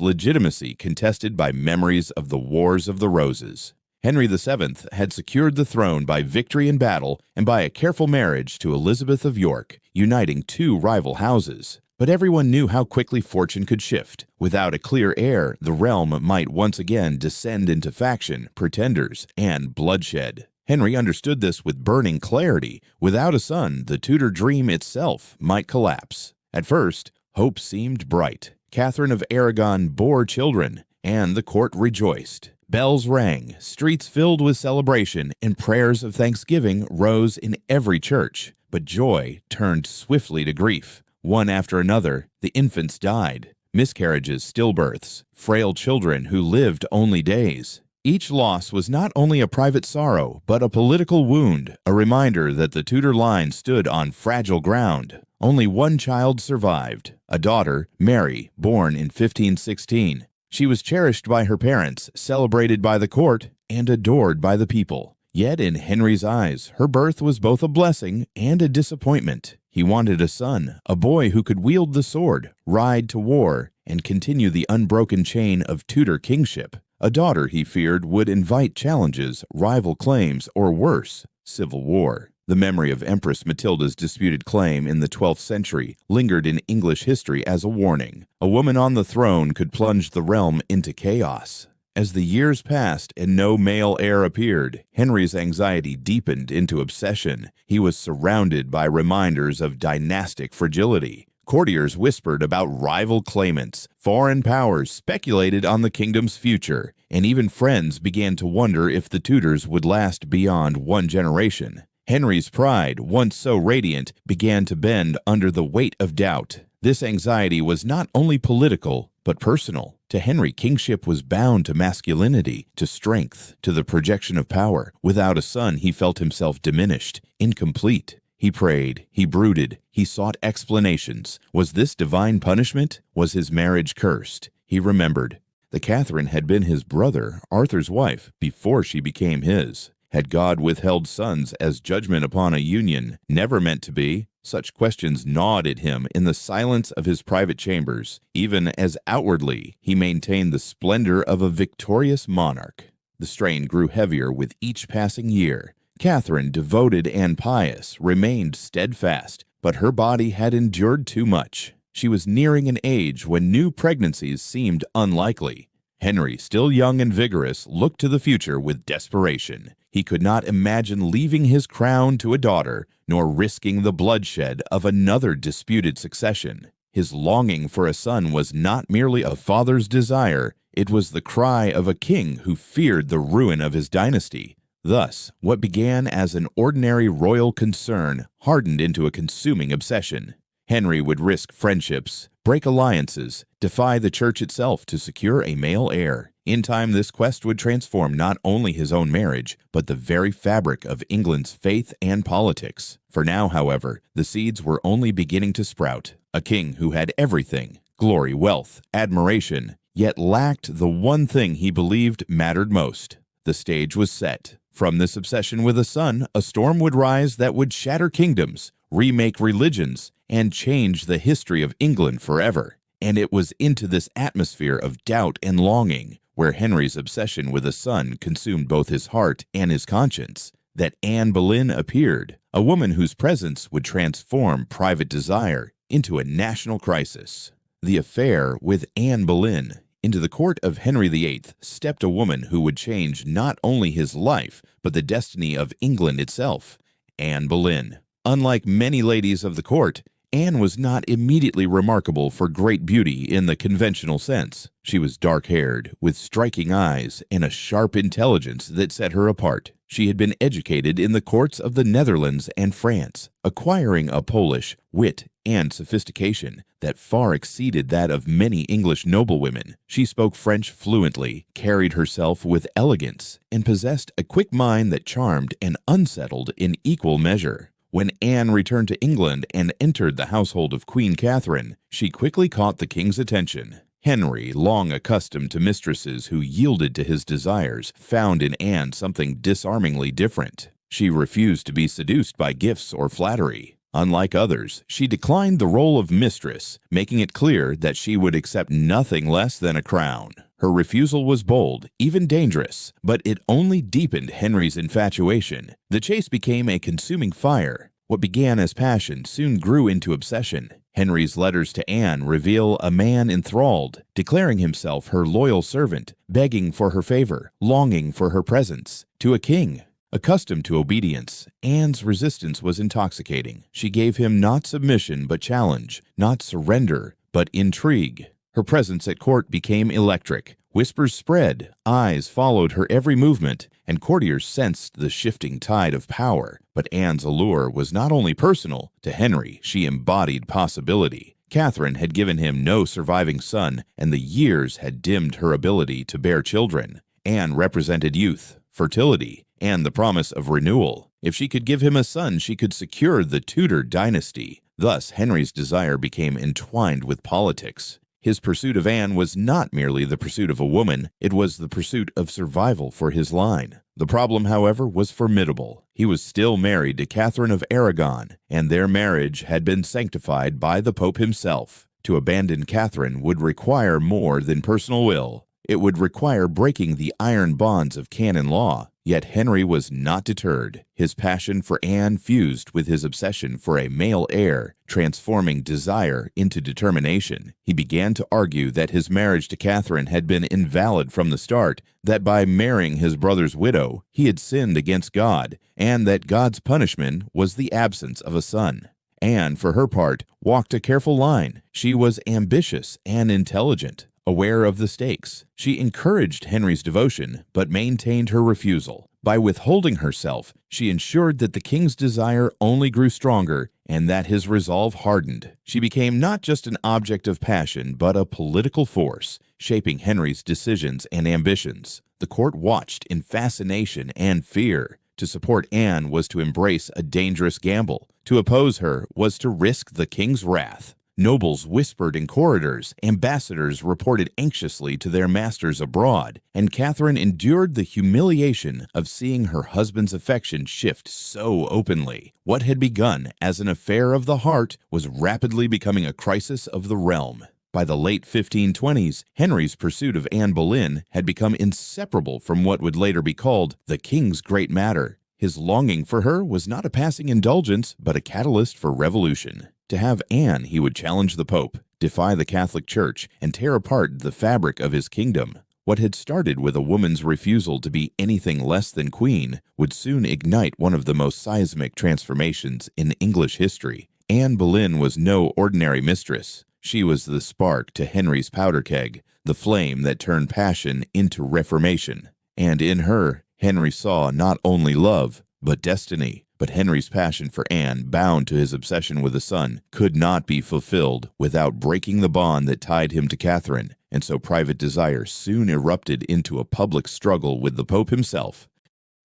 legitimacy contested by memories of the Wars of the Roses. Henry VII had secured the throne by victory in battle and by a careful marriage to Elizabeth of York, uniting two rival houses. But everyone knew how quickly fortune could shift. Without a clear heir, the realm might once again descend into faction, pretenders, and bloodshed. Henry understood this with burning clarity. Without a son, the Tudor dream itself might collapse. At first, hope seemed bright. Catherine of Aragon bore children, and the court rejoiced. Bells rang, streets filled with celebration, and prayers of thanksgiving rose in every church. But joy turned swiftly to grief. One after another, the infants died. Miscarriages, stillbirths, frail children who lived only days. Each loss was not only a private sorrow, but a political wound, a reminder that the Tudor line stood on fragile ground. Only one child survived, a daughter, Mary, born in 1516. She was cherished by her parents, celebrated by the court, and adored by the people. Yet in Henry's eyes, her birth was both a blessing and a disappointment. He wanted a son, a boy who could wield the sword, ride to war, and continue the unbroken chain of Tudor kingship. A daughter, he feared, would invite challenges, rival claims, or worse, civil war. The memory of Empress Matilda's disputed claim in the 12th century lingered in English history as a warning. A woman on the throne could plunge the realm into chaos. As the years passed and no male heir appeared, Henry's anxiety deepened into obsession. He was surrounded by reminders of dynastic fragility. Courtiers whispered about rival claimants, foreign powers speculated on the kingdom's future, and even friends began to wonder if the Tudors would last beyond one generation. Henry's pride, once so radiant, began to bend under the weight of doubt. This anxiety was not only political, but personal. To Henry, kingship was bound to masculinity, to strength, to the projection of power. Without a son, he felt himself diminished, incomplete. He prayed, he brooded, he sought explanations. Was this divine punishment? Was his marriage cursed? He remembered. The Catherine had been his brother, Arthur's wife, before she became his. Had God withheld sons as judgment upon a union never meant to be? Such questions gnawed at him in the silence of his private chambers, even as outwardly he maintained the splendor of a victorious monarch. The strain grew heavier with each passing year. Catherine, devoted and pious, remained steadfast, but her body had endured too much. She was nearing an age when new pregnancies seemed unlikely. Henry, still young and vigorous, looked to the future with desperation. He could not imagine leaving his crown to a daughter, nor risking the bloodshed of another disputed succession. His longing for a son was not merely a father's desire, it was the cry of a king who feared the ruin of his dynasty. Thus, what began as an ordinary royal concern hardened into a consuming obsession. Henry would risk friendships, break alliances, defy the church itself to secure a male heir. In time, this quest would transform not only his own marriage, but the very fabric of England's faith and politics. For now, however, the seeds were only beginning to sprout. A king who had everything, glory, wealth, admiration, yet lacked the one thing he believed mattered most. The stage was set. From this obsession with a son, a storm would rise that would shatter kingdoms, remake religions, and change the history of England forever. And it was into this atmosphere of doubt and longing, where Henry's obsession with a son consumed both his heart and his conscience, that Anne Boleyn appeared, a woman whose presence would transform private desire into a national crisis. The affair with Anne Boleyn. Into the court of Henry VIII stepped a woman who would change not only his life, but the destiny of England itself, Anne Boleyn. Unlike many ladies of the court, Anne was not immediately remarkable for great beauty in the conventional sense. She was dark-haired, with striking eyes and a sharp intelligence that set her apart. She had been educated in the courts of the Netherlands and France, acquiring a Polish wit and sophistication that far exceeded that of many English noblewomen. She spoke French fluently, carried herself with elegance, and possessed a quick mind that charmed and unsettled in equal measure. When Anne returned to England and entered the household of Queen Catherine, she quickly caught the king's attention. Henry, long accustomed to mistresses who yielded to his desires, found in Anne something disarmingly different. She refused to be seduced by gifts or flattery. Unlike others, she declined the role of mistress, making it clear that she would accept nothing less than a crown. Her refusal was bold, even dangerous, but it only deepened Henry's infatuation. The chase became a consuming fire. What began as passion soon grew into obsession. Henry's letters to Anne reveal a man enthralled, declaring himself her loyal servant, begging for her favor, longing for her presence. To a king, accustomed to obedience, Anne's resistance was intoxicating. She gave him not submission but challenge, not surrender but intrigue. Her presence at court became electric. Whispers spread, eyes followed her every movement, and courtiers sensed the shifting tide of power. But Anne's allure was not only personal. To Henry, she embodied possibility. Catherine had given him no surviving son, and the years had dimmed her ability to bear children. Anne represented youth, fertility, and the promise of renewal. If she could give him a son, she could secure the Tudor dynasty. Thus, Henry's desire became entwined with politics. His pursuit of Anne was not merely the pursuit of a woman, it was the pursuit of survival for his line. The problem, however, was formidable. He was still married to Catherine of Aragon, and their marriage had been sanctified by the Pope himself. To abandon Catherine would require more than personal will. It would require breaking the iron bonds of canon law. Yet Henry was not deterred. His passion for Anne fused with his obsession for a male heir, transforming desire into determination. He began to argue that his marriage to Catherine had been invalid from the start, that by marrying his brother's widow, he had sinned against God, and that God's punishment was the absence of a son. Anne, for her part, walked a careful line. She was ambitious and intelligent, aware of the stakes. She encouraged Henry's devotion, but maintained her refusal. By withholding herself, she ensured that the king's desire only grew stronger and that his resolve hardened. She became not just an object of passion, but a political force, shaping Henry's decisions and ambitions. The court watched in fascination and fear. To support Anne was to embrace a dangerous gamble. To oppose her was to risk the king's wrath. Nobles whispered in corridors, ambassadors reported anxiously to their masters abroad, and Catherine endured the humiliation of seeing her husband's affection shift so openly. What had begun as an affair of the heart was rapidly becoming a crisis of the realm. By the late 1520s, Henry's pursuit of Anne Boleyn had become inseparable from what would later be called the king's great matter. His longing for her was not a passing indulgence, but a catalyst for revolution. To have Anne, he would challenge the Pope, defy the Catholic Church, and tear apart the fabric of his kingdom. What had started with a woman's refusal to be anything less than queen would soon ignite one of the most seismic transformations in English history. Anne Boleyn was no ordinary mistress. She was the spark to Henry's powder keg, the flame that turned passion into reformation. And in her, Henry saw not only love, but destiny. But Henry's passion for Anne, bound to his obsession with a son, could not be fulfilled without breaking the bond that tied him to Catherine, and so private desire soon erupted into a public struggle with the Pope himself.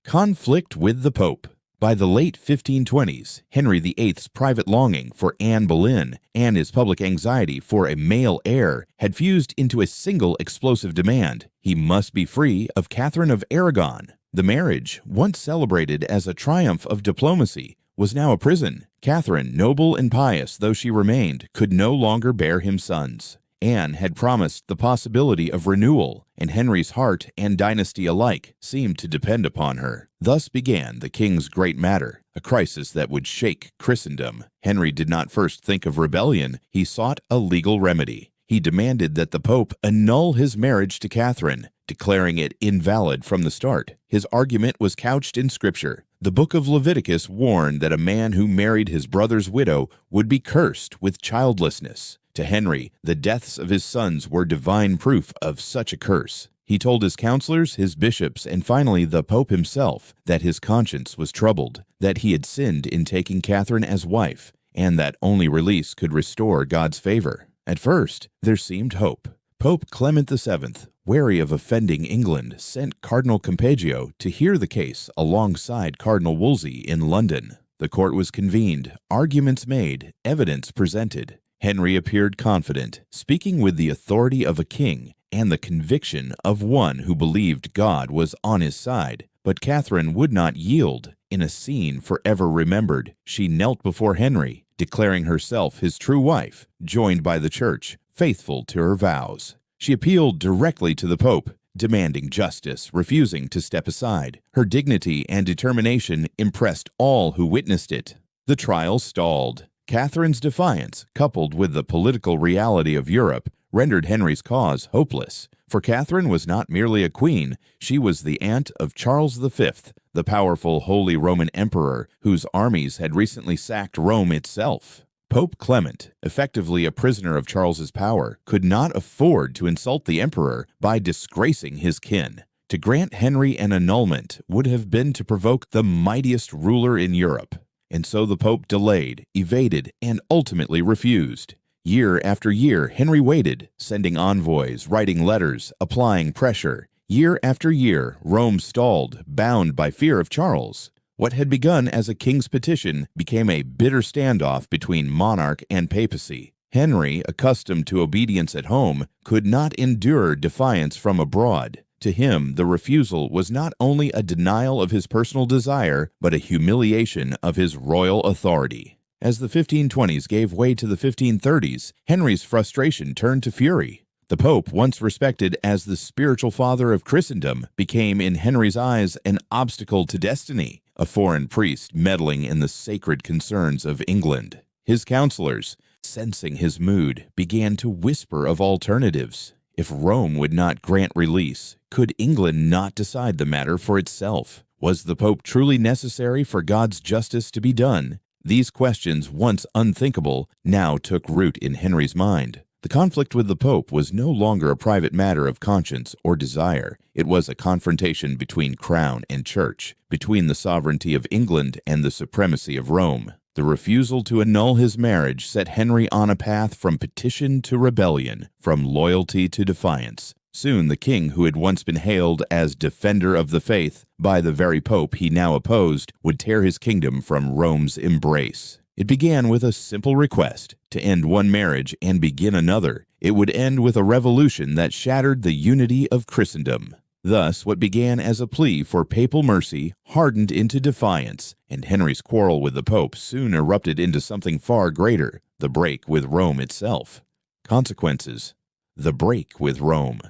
Conflict with the Pope. By the late 1520s, Henry VIII's private longing for Anne Boleyn and his public anxiety for a male heir had fused into a single explosive demand. He must be free of Catherine of Aragon. The marriage, once celebrated as a triumph of diplomacy, was now a prison. Catherine, noble and pious though she remained, could no longer bear him sons. Anne had promised the possibility of renewal, and Henry's heart and dynasty alike seemed to depend upon her. Thus began the king's great matter, a crisis that would shake Christendom. Henry did not first think of rebellion, he sought a legal remedy. He demanded that the Pope annul his marriage to Catherine, declaring it invalid from the start. His argument was couched in Scripture. The book of Leviticus warned that a man who married his brother's widow would be cursed with childlessness. To Henry, the deaths of his sons were divine proof of such a curse. He told his counselors, his bishops, and finally the Pope himself that his conscience was troubled, that he had sinned in taking Catherine as wife, and that only release could restore God's favor. At first, there seemed hope. Pope Clement VII, wary of offending England, sent Cardinal Campeggio to hear the case alongside Cardinal Wolsey in London. The court was convened, arguments made, evidence presented. Henry appeared confident, speaking with the authority of a king and the conviction of one who believed God was on his side. But Catherine would not yield. In a scene forever remembered, she knelt before Henry, declaring herself his true wife, joined by the Church, faithful to her vows. She appealed directly to the Pope, demanding justice, refusing to step aside. Her dignity and determination impressed all who witnessed it. The trial stalled. Catherine's defiance, coupled with the political reality of Europe, rendered Henry's cause hopeless. For Catherine was not merely a queen, she was the aunt of Charles V, the powerful Holy Roman Emperor whose armies had recently sacked Rome itself. Pope Clement, effectively a prisoner of Charles's power, could not afford to insult the emperor by disgracing his kin. To grant Henry an annulment would have been to provoke the mightiest ruler in Europe. And so the Pope delayed, evaded, and ultimately refused. Year after year, Henry waited, sending envoys, writing letters, applying pressure. Year after year, Rome stalled, bound by fear of Charles. What had begun as a king's petition became a bitter standoff between monarch and papacy. Henry, accustomed to obedience at home, could not endure defiance from abroad. To him, the refusal was not only a denial of his personal desire, but a humiliation of his royal authority. As the 1520s gave way to the 1530s, Henry's frustration turned to fury. The Pope, once respected as the spiritual father of Christendom, became in Henry's eyes an obstacle to destiny, a foreign priest meddling in the sacred concerns of England. His counselors, sensing his mood, began to whisper of alternatives. If Rome would not grant release, could England not decide the matter for itself? Was the Pope truly necessary for God's justice to be done? These questions, once unthinkable, now took root in Henry's mind. The conflict with the Pope was no longer a private matter of conscience or desire. It was a confrontation between crown and church, between the sovereignty of England and the supremacy of Rome. The refusal to annul his marriage set Henry on a path from petition to rebellion, from loyalty to defiance. Soon the king, who had once been hailed as defender of the faith by the very Pope he now opposed, would tear his kingdom from Rome's embrace. It began with a simple request to end one marriage and begin another. It would end with a revolution that shattered the unity of Christendom. Thus, what began as a plea for papal mercy hardened into defiance, and Henry's quarrel with the Pope soon erupted into something far greater, the break with Rome itself. Consequences: the break with Rome.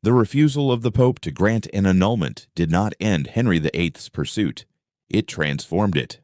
The refusal of the Pope to grant an annulment did not end Henry VIII's pursuit. It transformed it.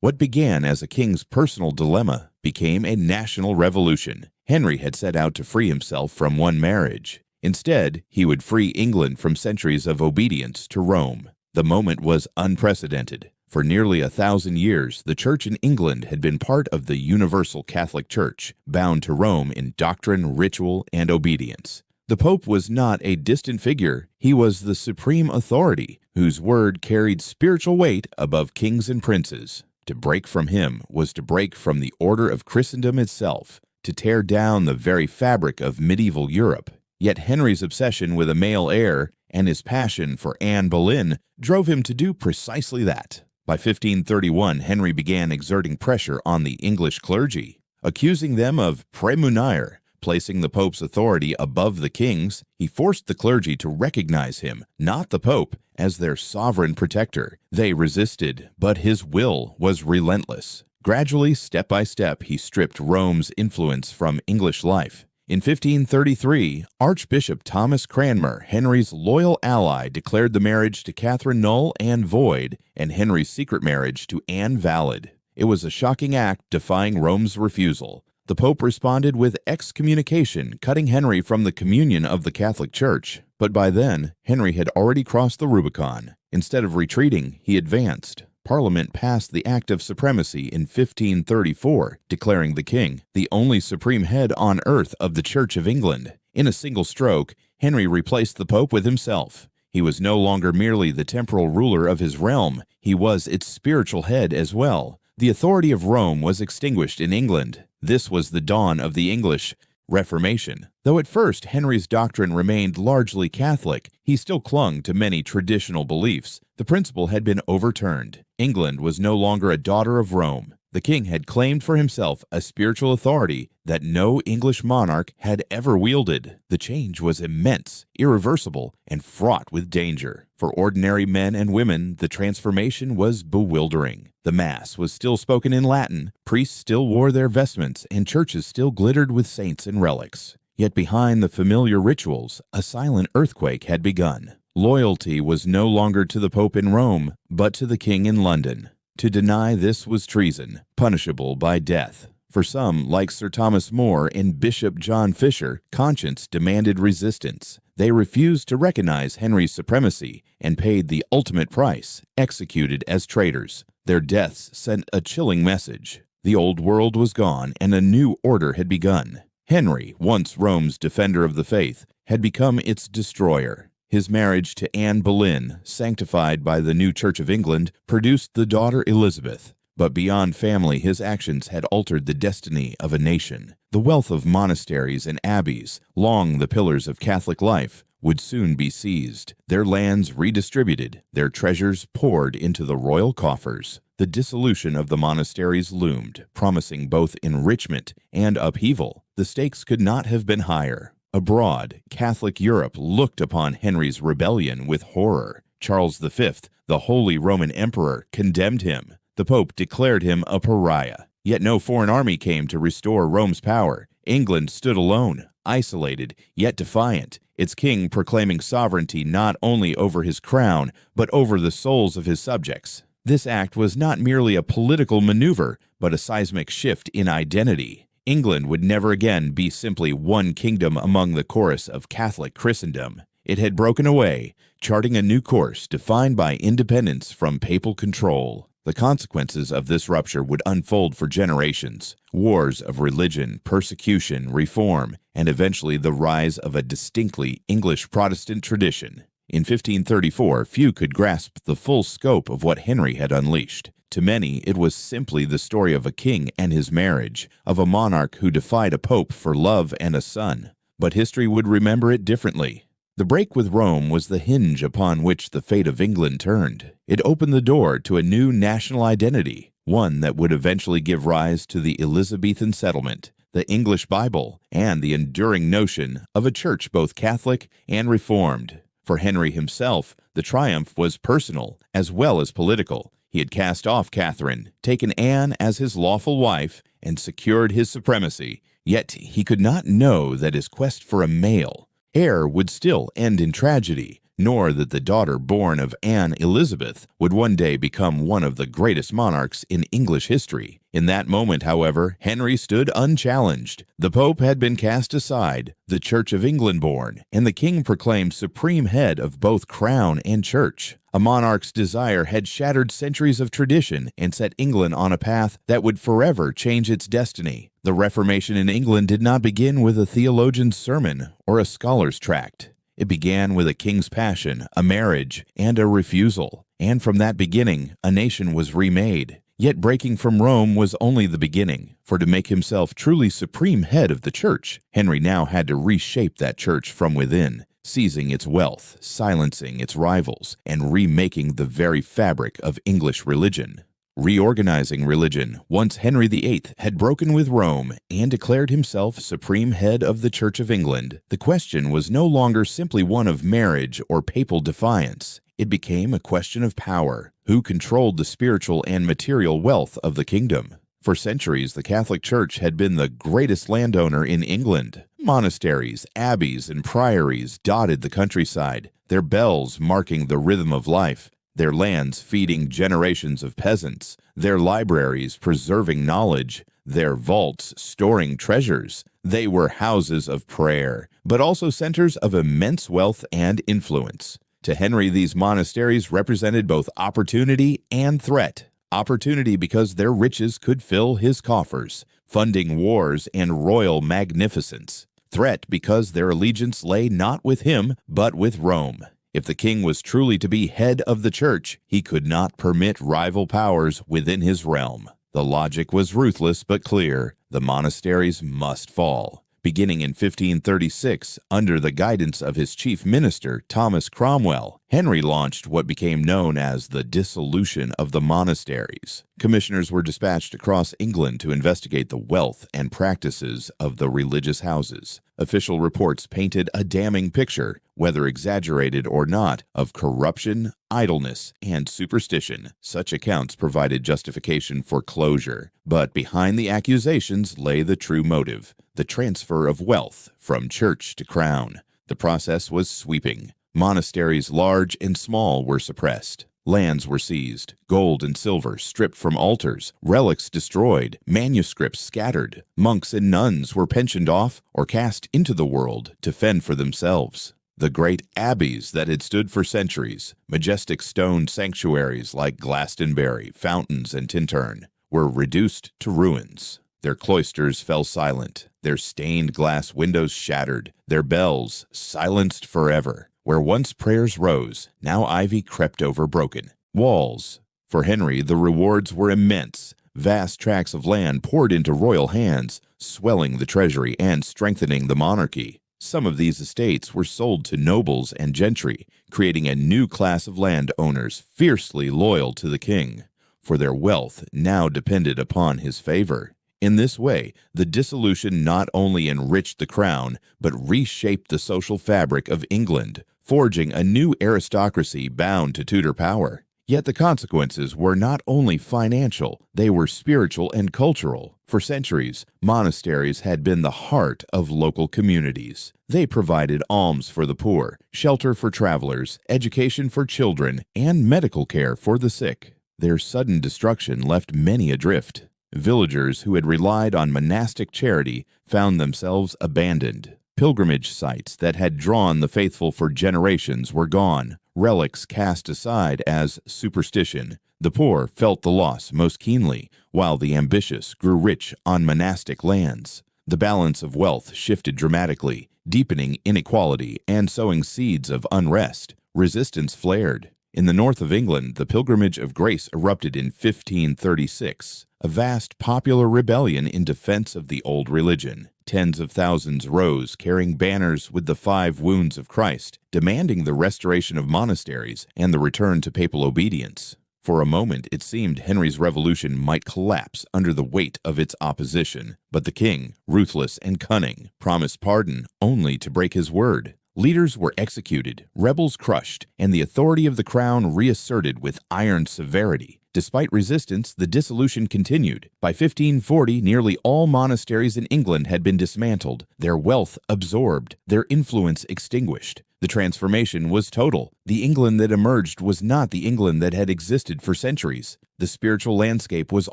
What began as a king's personal dilemma became a national revolution. Henry had set out to free himself from one marriage. Instead, he would free England from centuries of obedience to Rome. The moment was unprecedented. For nearly 1,000 years, the Church in England had been part of the universal Catholic Church, bound to Rome in doctrine, ritual, and obedience. The Pope was not a distant figure. He was the supreme authority, whose word carried spiritual weight above kings and princes. To break from him was to break from the order of Christendom itself, to tear down the very fabric of medieval Europe. Yet Henry's obsession with a male heir and his passion for Anne Boleyn drove him to do precisely that. By 1531, Henry began exerting pressure on the English clergy, accusing them of prémunire, placing the Pope's authority above the king's. He forced the clergy to recognize him, not the Pope, as their sovereign protector. They resisted, but his will was relentless. Gradually, step by step, he stripped Rome's influence from English life. In 1533, Archbishop Thomas Cranmer, Henry's loyal ally, declared the marriage to Catherine null and void, and Henry's secret marriage to Anne valid. It was a shocking act defying Rome's refusal. The Pope responded with excommunication, cutting Henry from the communion of the Catholic Church. But by then, Henry had already crossed the Rubicon. Instead of retreating, he advanced. Parliament passed the Act of Supremacy in 1534, declaring the king the only supreme head on earth of the Church of England. In a single stroke, Henry replaced the Pope with himself. He was no longer merely the temporal ruler of his realm, he was its spiritual head as well. The authority of Rome was extinguished in England. This was the dawn of the English Reformation. Though at first Henry's doctrine remained largely Catholic, he still clung to many traditional beliefs. The principle had been overturned. England was no longer a daughter of Rome. The king had claimed for himself a spiritual authority that no English monarch had ever wielded. The change was immense, irreversible, and fraught with danger. For ordinary men and women, the transformation was bewildering. The Mass was still spoken in Latin, priests still wore their vestments, and churches still glittered with saints and relics. Yet behind the familiar rituals, a silent earthquake had begun. Loyalty was no longer to the Pope in Rome, but to the king in London. To deny this was treason, punishable by death. For some, like Sir Thomas More and Bishop John Fisher, conscience demanded resistance. They refused to recognize Henry's supremacy and paid the ultimate price, executed as traitors. Their deaths sent a chilling message. The old world was gone and a new order had begun. Henry, once Rome's defender of the faith, had become its destroyer. His marriage to Anne Boleyn, sanctified by the new Church of England, produced the daughter Elizabeth. But beyond family, his actions had altered the destiny of a nation. The wealth of monasteries and abbeys, long the pillars of Catholic life, would soon be seized, their lands redistributed, their treasures poured into the royal coffers. The dissolution of the monasteries loomed, promising both enrichment and upheaval. The stakes could not have been higher. Abroad, Catholic Europe looked upon Henry's rebellion with horror. Charles V, the Holy Roman Emperor, condemned him. The Pope declared him a pariah. Yet no foreign army came to restore Rome's power. England stood alone, isolated, yet defiant, its king proclaiming sovereignty not only over his crown, but over the souls of his subjects. This act was not merely a political maneuver, but a seismic shift in identity. England would never again be simply one kingdom among the chorus of Catholic Christendom. It had broken away, charting a new course defined by independence from papal control. The consequences of this rupture would unfold for generations: wars of religion, persecution, reform, and eventually the rise of a distinctly English Protestant tradition. In 1534, few could grasp the full scope of what Henry had unleashed. To many, it was simply the story of a king and his marriage, of a monarch who defied a pope for love and a son. But history would remember it differently. The break with Rome was the hinge upon which the fate of England turned. It opened the door to a new national identity, one that would eventually give rise to the Elizabethan settlement, the English Bible, and the enduring notion of a church both Catholic and Reformed. For Henry himself, the triumph was personal as well as political. He had cast off Catherine, taken Anne as his lawful wife, and secured his supremacy. Yet he could not know that his quest for a male heir would still end in tragedy, nor that the daughter born of Anne Elizabeth would one day become one of the greatest monarchs in English history. In that moment, however, Henry stood unchallenged. The Pope had been cast aside, the Church of England born, and the king proclaimed supreme head of both crown and church. A monarch's desire had shattered centuries of tradition and set England on a path that would forever change its destiny. The Reformation in England did not begin with a theologian's sermon or a scholar's tract. It began with a king's passion, a marriage, and a refusal. And from that beginning, a nation was remade. Yet breaking from Rome was only the beginning, for to make himself truly supreme head of the church, Henry now had to reshape that church from within, seizing its wealth, silencing its rivals, and remaking the very fabric of English religion. Reorganizing religion, once Henry VIII had broken with Rome and declared himself supreme head of the Church of England, the question was no longer simply one of marriage or papal defiance. It became a question of power. Who controlled the spiritual and material wealth of the kingdom? For centuries, the Catholic Church had been the greatest landowner in England. Monasteries, abbeys, and priories dotted the countryside, their bells marking the rhythm of life, their lands feeding generations of peasants, their libraries preserving knowledge, their vaults storing treasures. They were houses of prayer, but also centers of immense wealth and influence. To Henry, these monasteries represented both opportunity and threat. Opportunity because their riches could fill his coffers, funding wars and royal magnificence. Threat because their allegiance lay not with him, but with Rome. If the king was truly to be head of the church, he could not permit rival powers within his realm. The logic was ruthless but clear. The monasteries must fall. Beginning in 1536, under the guidance of his chief minister, Thomas Cromwell, Henry launched what became known as the dissolution of the monasteries. Commissioners were dispatched across England to investigate the wealth and practices of the religious houses. Official reports painted a damning picture, whether exaggerated or not, of corruption, idleness, and superstition. Such accounts provided justification for closure. But behind the accusations lay the true motive: the transfer of wealth from church to crown. The process was sweeping. Monasteries large and small were suppressed. Lands were seized, gold and silver stripped from altars, relics destroyed, manuscripts scattered. Monks and nuns were pensioned off or cast into the world to fend for themselves. The great abbeys that had stood for centuries, majestic stone sanctuaries like Glastonbury, Fountains, and Tintern, were reduced to ruins. Their cloisters fell silent, their stained glass windows shattered, their bells silenced forever. Where once prayers rose, now ivy crept over broken walls. For Henry, the rewards were immense. Vast tracts of land poured into royal hands, swelling the treasury and strengthening the monarchy. Some of these estates were sold to nobles and gentry, creating a new class of landowners fiercely loyal to the king, for their wealth now depended upon his favor. In this way, the dissolution not only enriched the crown, but reshaped the social fabric of England, forging a new aristocracy bound to Tudor power. Yet the consequences were not only financial, they were spiritual and cultural. For centuries, monasteries had been the heart of local communities. They provided alms for the poor, shelter for travelers, education for children, and medical care for the sick. Their sudden destruction left many adrift. Villagers who had relied on monastic charity found themselves abandoned. Pilgrimage sites that had drawn the faithful for generations were gone, relics cast aside as superstition. The poor felt the loss most keenly, while the ambitious grew rich on monastic lands. The balance of wealth shifted dramatically, deepening inequality and sowing seeds of unrest. Resistance flared. In the north of England, the Pilgrimage of Grace erupted in 1536, a vast popular rebellion in defense of the old religion. Tens of thousands rose, carrying banners with the 5 wounds of Christ, demanding the restoration of monasteries and the return to papal obedience. For a moment, it seemed Henry's revolution might collapse under the weight of its opposition, but the king, ruthless and cunning, promised pardon only to break his word. Leaders were executed, rebels crushed, and the authority of the crown reasserted with iron severity. Despite resistance, the dissolution continued. By 1540, nearly all monasteries in England had been dismantled, their wealth absorbed, their influence extinguished. The transformation was total. The England that emerged was not the England that had existed for centuries. The spiritual landscape was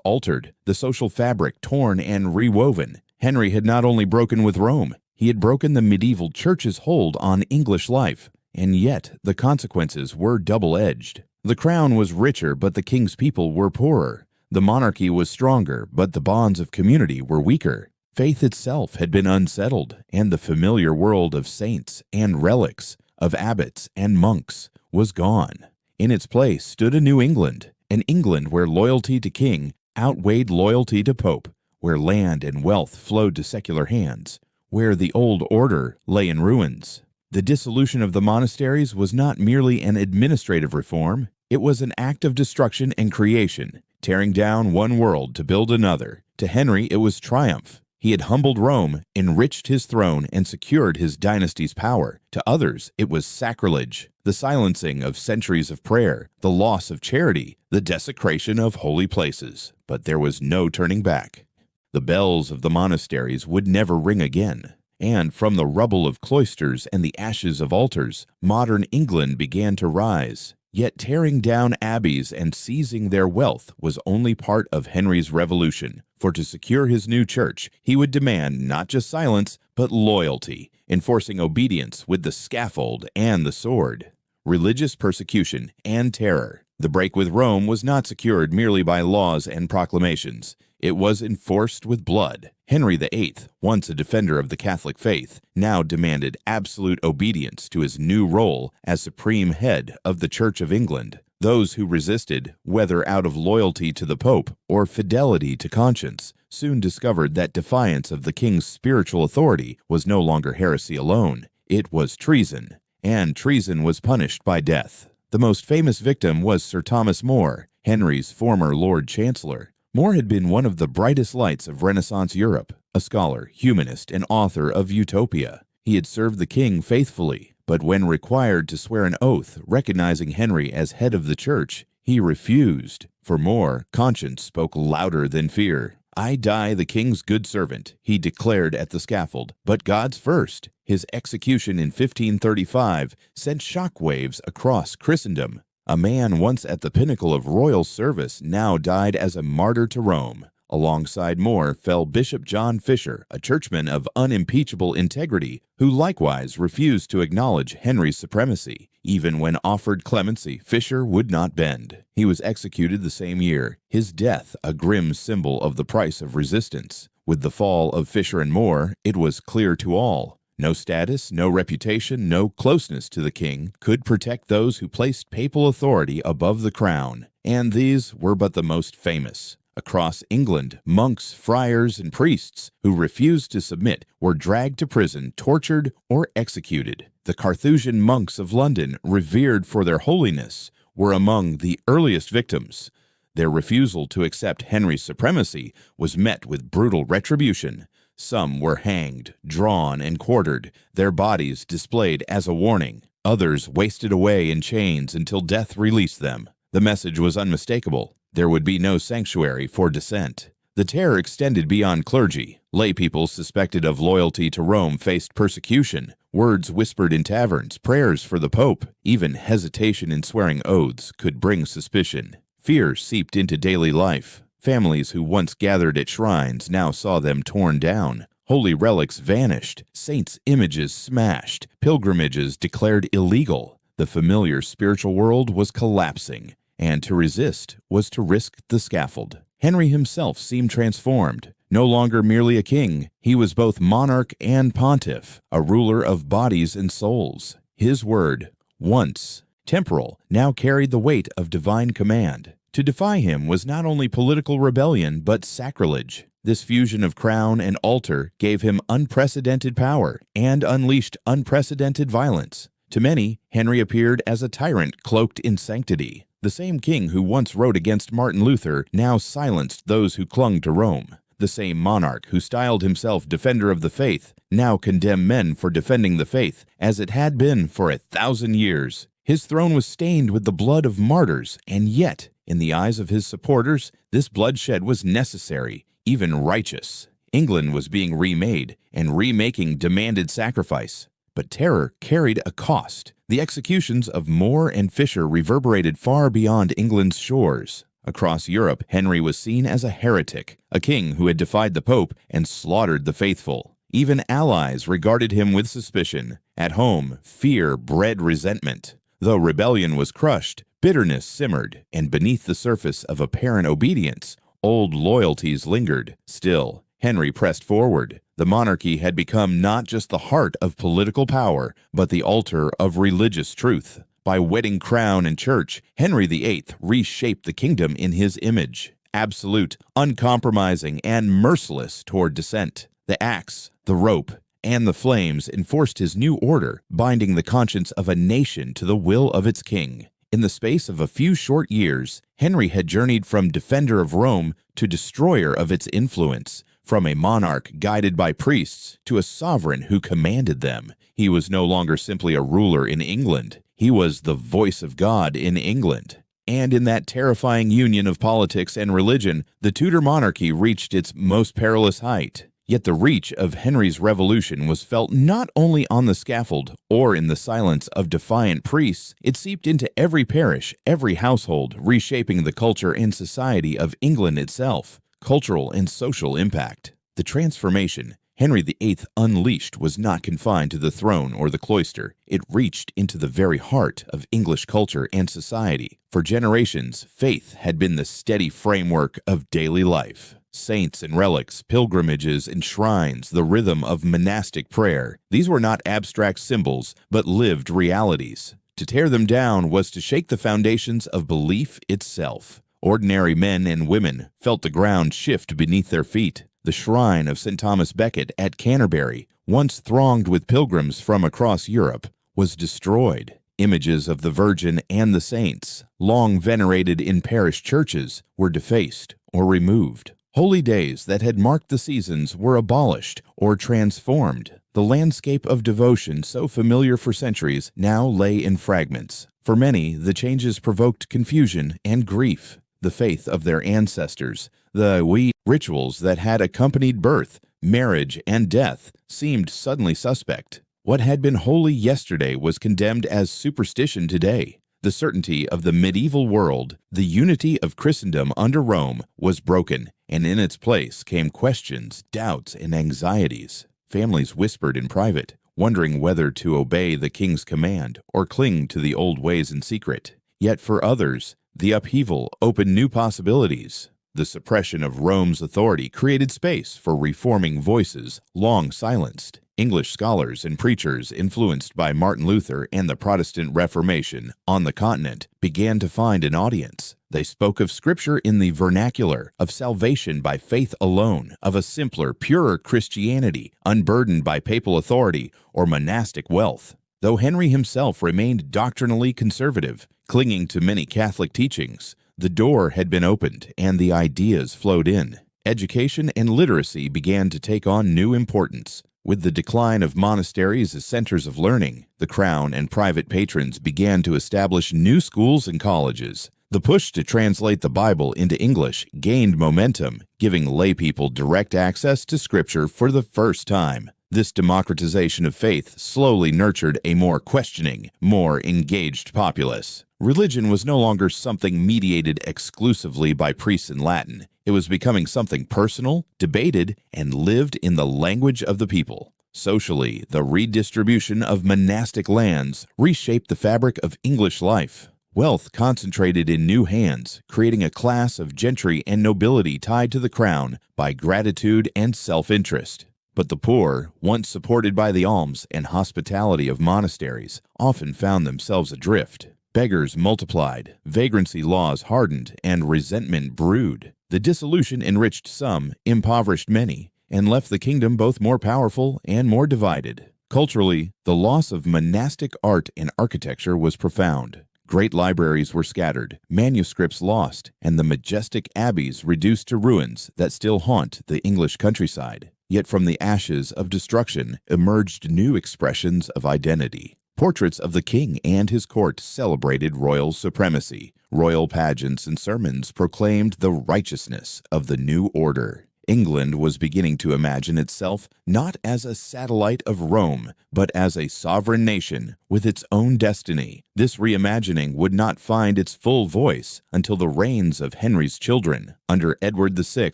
altered, the social fabric torn and rewoven. Henry had not only broken with Rome, he had broken the medieval church's hold on English life, and yet the consequences were double-edged. The crown was richer, but the king's people were poorer. The monarchy was stronger, but the bonds of community were weaker. Faith itself had been unsettled, and the familiar world of saints and relics, of abbots and monks, was gone. In its place stood a new England, an England where loyalty to king outweighed loyalty to pope, where land and wealth flowed to secular hands, where the old order lay in ruins. The dissolution of the monasteries was not merely an administrative reform, it was an act of destruction and creation, tearing down one world to build another. To Henry, it was triumph. He had humbled Rome, enriched his throne, and secured his dynasty's power. To others, it was sacrilege, the silencing of centuries of prayer, the loss of charity, the desecration of holy places. But there was no turning back. The bells of the monasteries would never ring again. And from the rubble of cloisters and the ashes of altars, modern England began to rise. Yet tearing down abbeys and seizing their wealth was only part of Henry's revolution, for to secure his new church, he would demand not just silence, but loyalty, enforcing obedience with the scaffold and the sword. Religious persecution and terror. The break with Rome was not secured merely by laws and proclamations. It was enforced with blood. Henry VIII, once a defender of the Catholic faith, now demanded absolute obedience to his new role as supreme head of the Church of England. Those who resisted, whether out of loyalty to the Pope or fidelity to conscience, soon discovered that defiance of the king's spiritual authority was no longer heresy alone. It was treason, and treason was punished by death. The most famous victim was Sir Thomas More, Henry's former Lord Chancellor. More had been one of the brightest lights of Renaissance Europe, a scholar, humanist, and author of Utopia. He had served the king faithfully, but when required to swear an oath recognizing Henry as head of the church, he refused. For More, conscience spoke louder than fear. "I die the king's good servant," he declared at the scaffold, "but God's first." His execution in 1535 sent shockwaves across Christendom. A man once at the pinnacle of royal service now died as a martyr to Rome. Alongside More fell Bishop John Fisher, a churchman of unimpeachable integrity, who likewise refused to acknowledge Henry's supremacy. Even when offered clemency, Fisher would not bend. He was executed the same year, his death a grim symbol of the price of resistance. With the fall of Fisher and More, it was clear to all. No status, no reputation, no closeness to the king could protect those who placed papal authority above the crown, and these were but the most famous. Across England, monks, friars, and priests who refused to submit were dragged to prison, tortured, or executed. The Carthusian monks of London, revered for their holiness, were among the earliest victims. Their refusal to accept Henry's supremacy was met with brutal retribution. Some were hanged, drawn, and quartered, their bodies displayed as a warning. Others wasted away in chains until death released them. The message was unmistakable. There would be no sanctuary for dissent. The terror extended beyond clergy. Lay people suspected of loyalty to Rome faced persecution. Words whispered in taverns, prayers for the Pope, even hesitation in swearing oaths could bring suspicion. Fear seeped into daily life. Families who once gathered at shrines now saw them torn down. Holy relics vanished, saints' images smashed, pilgrimages declared illegal. The familiar spiritual world was collapsing, and to resist was to risk the scaffold. Henry himself seemed transformed. No longer merely a king, he was both monarch and pontiff, a ruler of bodies and souls. His word, once temporal, now carried the weight of divine command. To defy him was not only political rebellion, but sacrilege. This fusion of crown and altar gave him unprecedented power and unleashed unprecedented violence. To many, Henry appeared as a tyrant cloaked in sanctity. The same king who once wrote against Martin Luther now silenced those who clung to Rome. The same monarch who styled himself defender of the faith now condemned men for defending the faith, as it had been for 1,000 years. His throne was stained with the blood of martyrs, and yet, in the eyes of his supporters, this bloodshed was necessary, even righteous. England was being remade, and remaking demanded sacrifice. But terror carried a cost. The executions of More and Fisher reverberated far beyond England's shores. Across Europe, Henry was seen as a heretic, a king who had defied the Pope and slaughtered the faithful. Even allies regarded him with suspicion. At home, fear bred resentment. Though rebellion was crushed, bitterness simmered, and beneath the surface of apparent obedience, old loyalties lingered. Still, Henry pressed forward. The monarchy had become not just the heart of political power, but the altar of religious truth. By wedding crown and church, Henry VIII reshaped the kingdom in his image, absolute, uncompromising, and merciless toward dissent. The axe, the rope, and the flames enforced his new order, binding the conscience of a nation to the will of its king. In the space of a few short years, Henry had journeyed from defender of Rome to destroyer of its influence, from a monarch guided by priests to a sovereign who commanded them. He was no longer simply a ruler in England. He was the voice of God in England. And in that terrifying union of politics and religion, the Tudor monarchy reached its most perilous height. Yet the reach of Henry's revolution was felt not only on the scaffold or in the silence of defiant priests, it seeped into every parish, every household, reshaping the culture and society of England itself. Cultural and social impact. The transformation Henry VIII unleashed was not confined to the throne or the cloister. It reached into the very heart of English culture and society. For generations, faith had been the steady framework of daily life. Saints and relics, pilgrimages and shrines, the rhythm of monastic prayer. These were not abstract symbols, but lived realities. To tear them down was to shake the foundations of belief itself. Ordinary men and women felt the ground shift beneath their feet. The shrine of St. Thomas Becket at Canterbury, once thronged with pilgrims from across Europe, was destroyed. Images of the Virgin and the saints, long venerated in parish churches, were defaced or removed. Holy days that had marked the seasons were abolished or transformed. The landscape of devotion so familiar for centuries now lay in fragments. For many, the changes provoked confusion and grief. The faith of their ancestors, the rituals that had accompanied birth, marriage, and death seemed suddenly suspect. What had been holy yesterday was condemned as superstition today. The certainty of the medieval world, the unity of Christendom under Rome, was broken, and in its place came questions, doubts, and anxieties. Families whispered in private, wondering whether to obey the king's command or cling to the old ways in secret. Yet for others, the upheaval opened new possibilities. The suppression of Rome's authority created space for reforming voices long silenced. English scholars and preachers influenced by Martin Luther and the Protestant Reformation on the continent began to find an audience. They spoke of Scripture in the vernacular, of salvation by faith alone, of a simpler, purer Christianity, unburdened by papal authority or monastic wealth. Though Henry himself remained doctrinally conservative, clinging to many Catholic teachings, the door had been opened and the ideas flowed in. Education and literacy began to take on new importance. With the decline of monasteries as centers of learning, the crown and private patrons began to establish new schools and colleges. The push to translate the Bible into English gained momentum, giving laypeople direct access to Scripture for the first time. This democratization of faith slowly nurtured a more questioning, more engaged populace. Religion was no longer something mediated exclusively by priests in Latin. It was becoming something personal, debated, and lived in the language of the people. Socially, the redistribution of monastic lands reshaped the fabric of English life. Wealth concentrated in new hands, creating a class of gentry and nobility tied to the crown by gratitude and self-interest. But the poor, once supported by the alms and hospitality of monasteries, often found themselves adrift. Beggars multiplied, vagrancy laws hardened, and resentment brewed. The dissolution enriched some, impoverished many, and left the kingdom both more powerful and more divided. Culturally, the loss of monastic art and architecture was profound. Great libraries were scattered, manuscripts lost, and the majestic abbeys reduced to ruins that still haunt the English countryside. Yet from the ashes of destruction emerged new expressions of identity. Portraits of the king and his court celebrated royal supremacy. Royal pageants and sermons proclaimed the righteousness of the new order. England was beginning to imagine itself not as a satellite of Rome, but as a sovereign nation with its own destiny. This reimagining would not find its full voice until the reigns of Henry's children. Under Edward VI,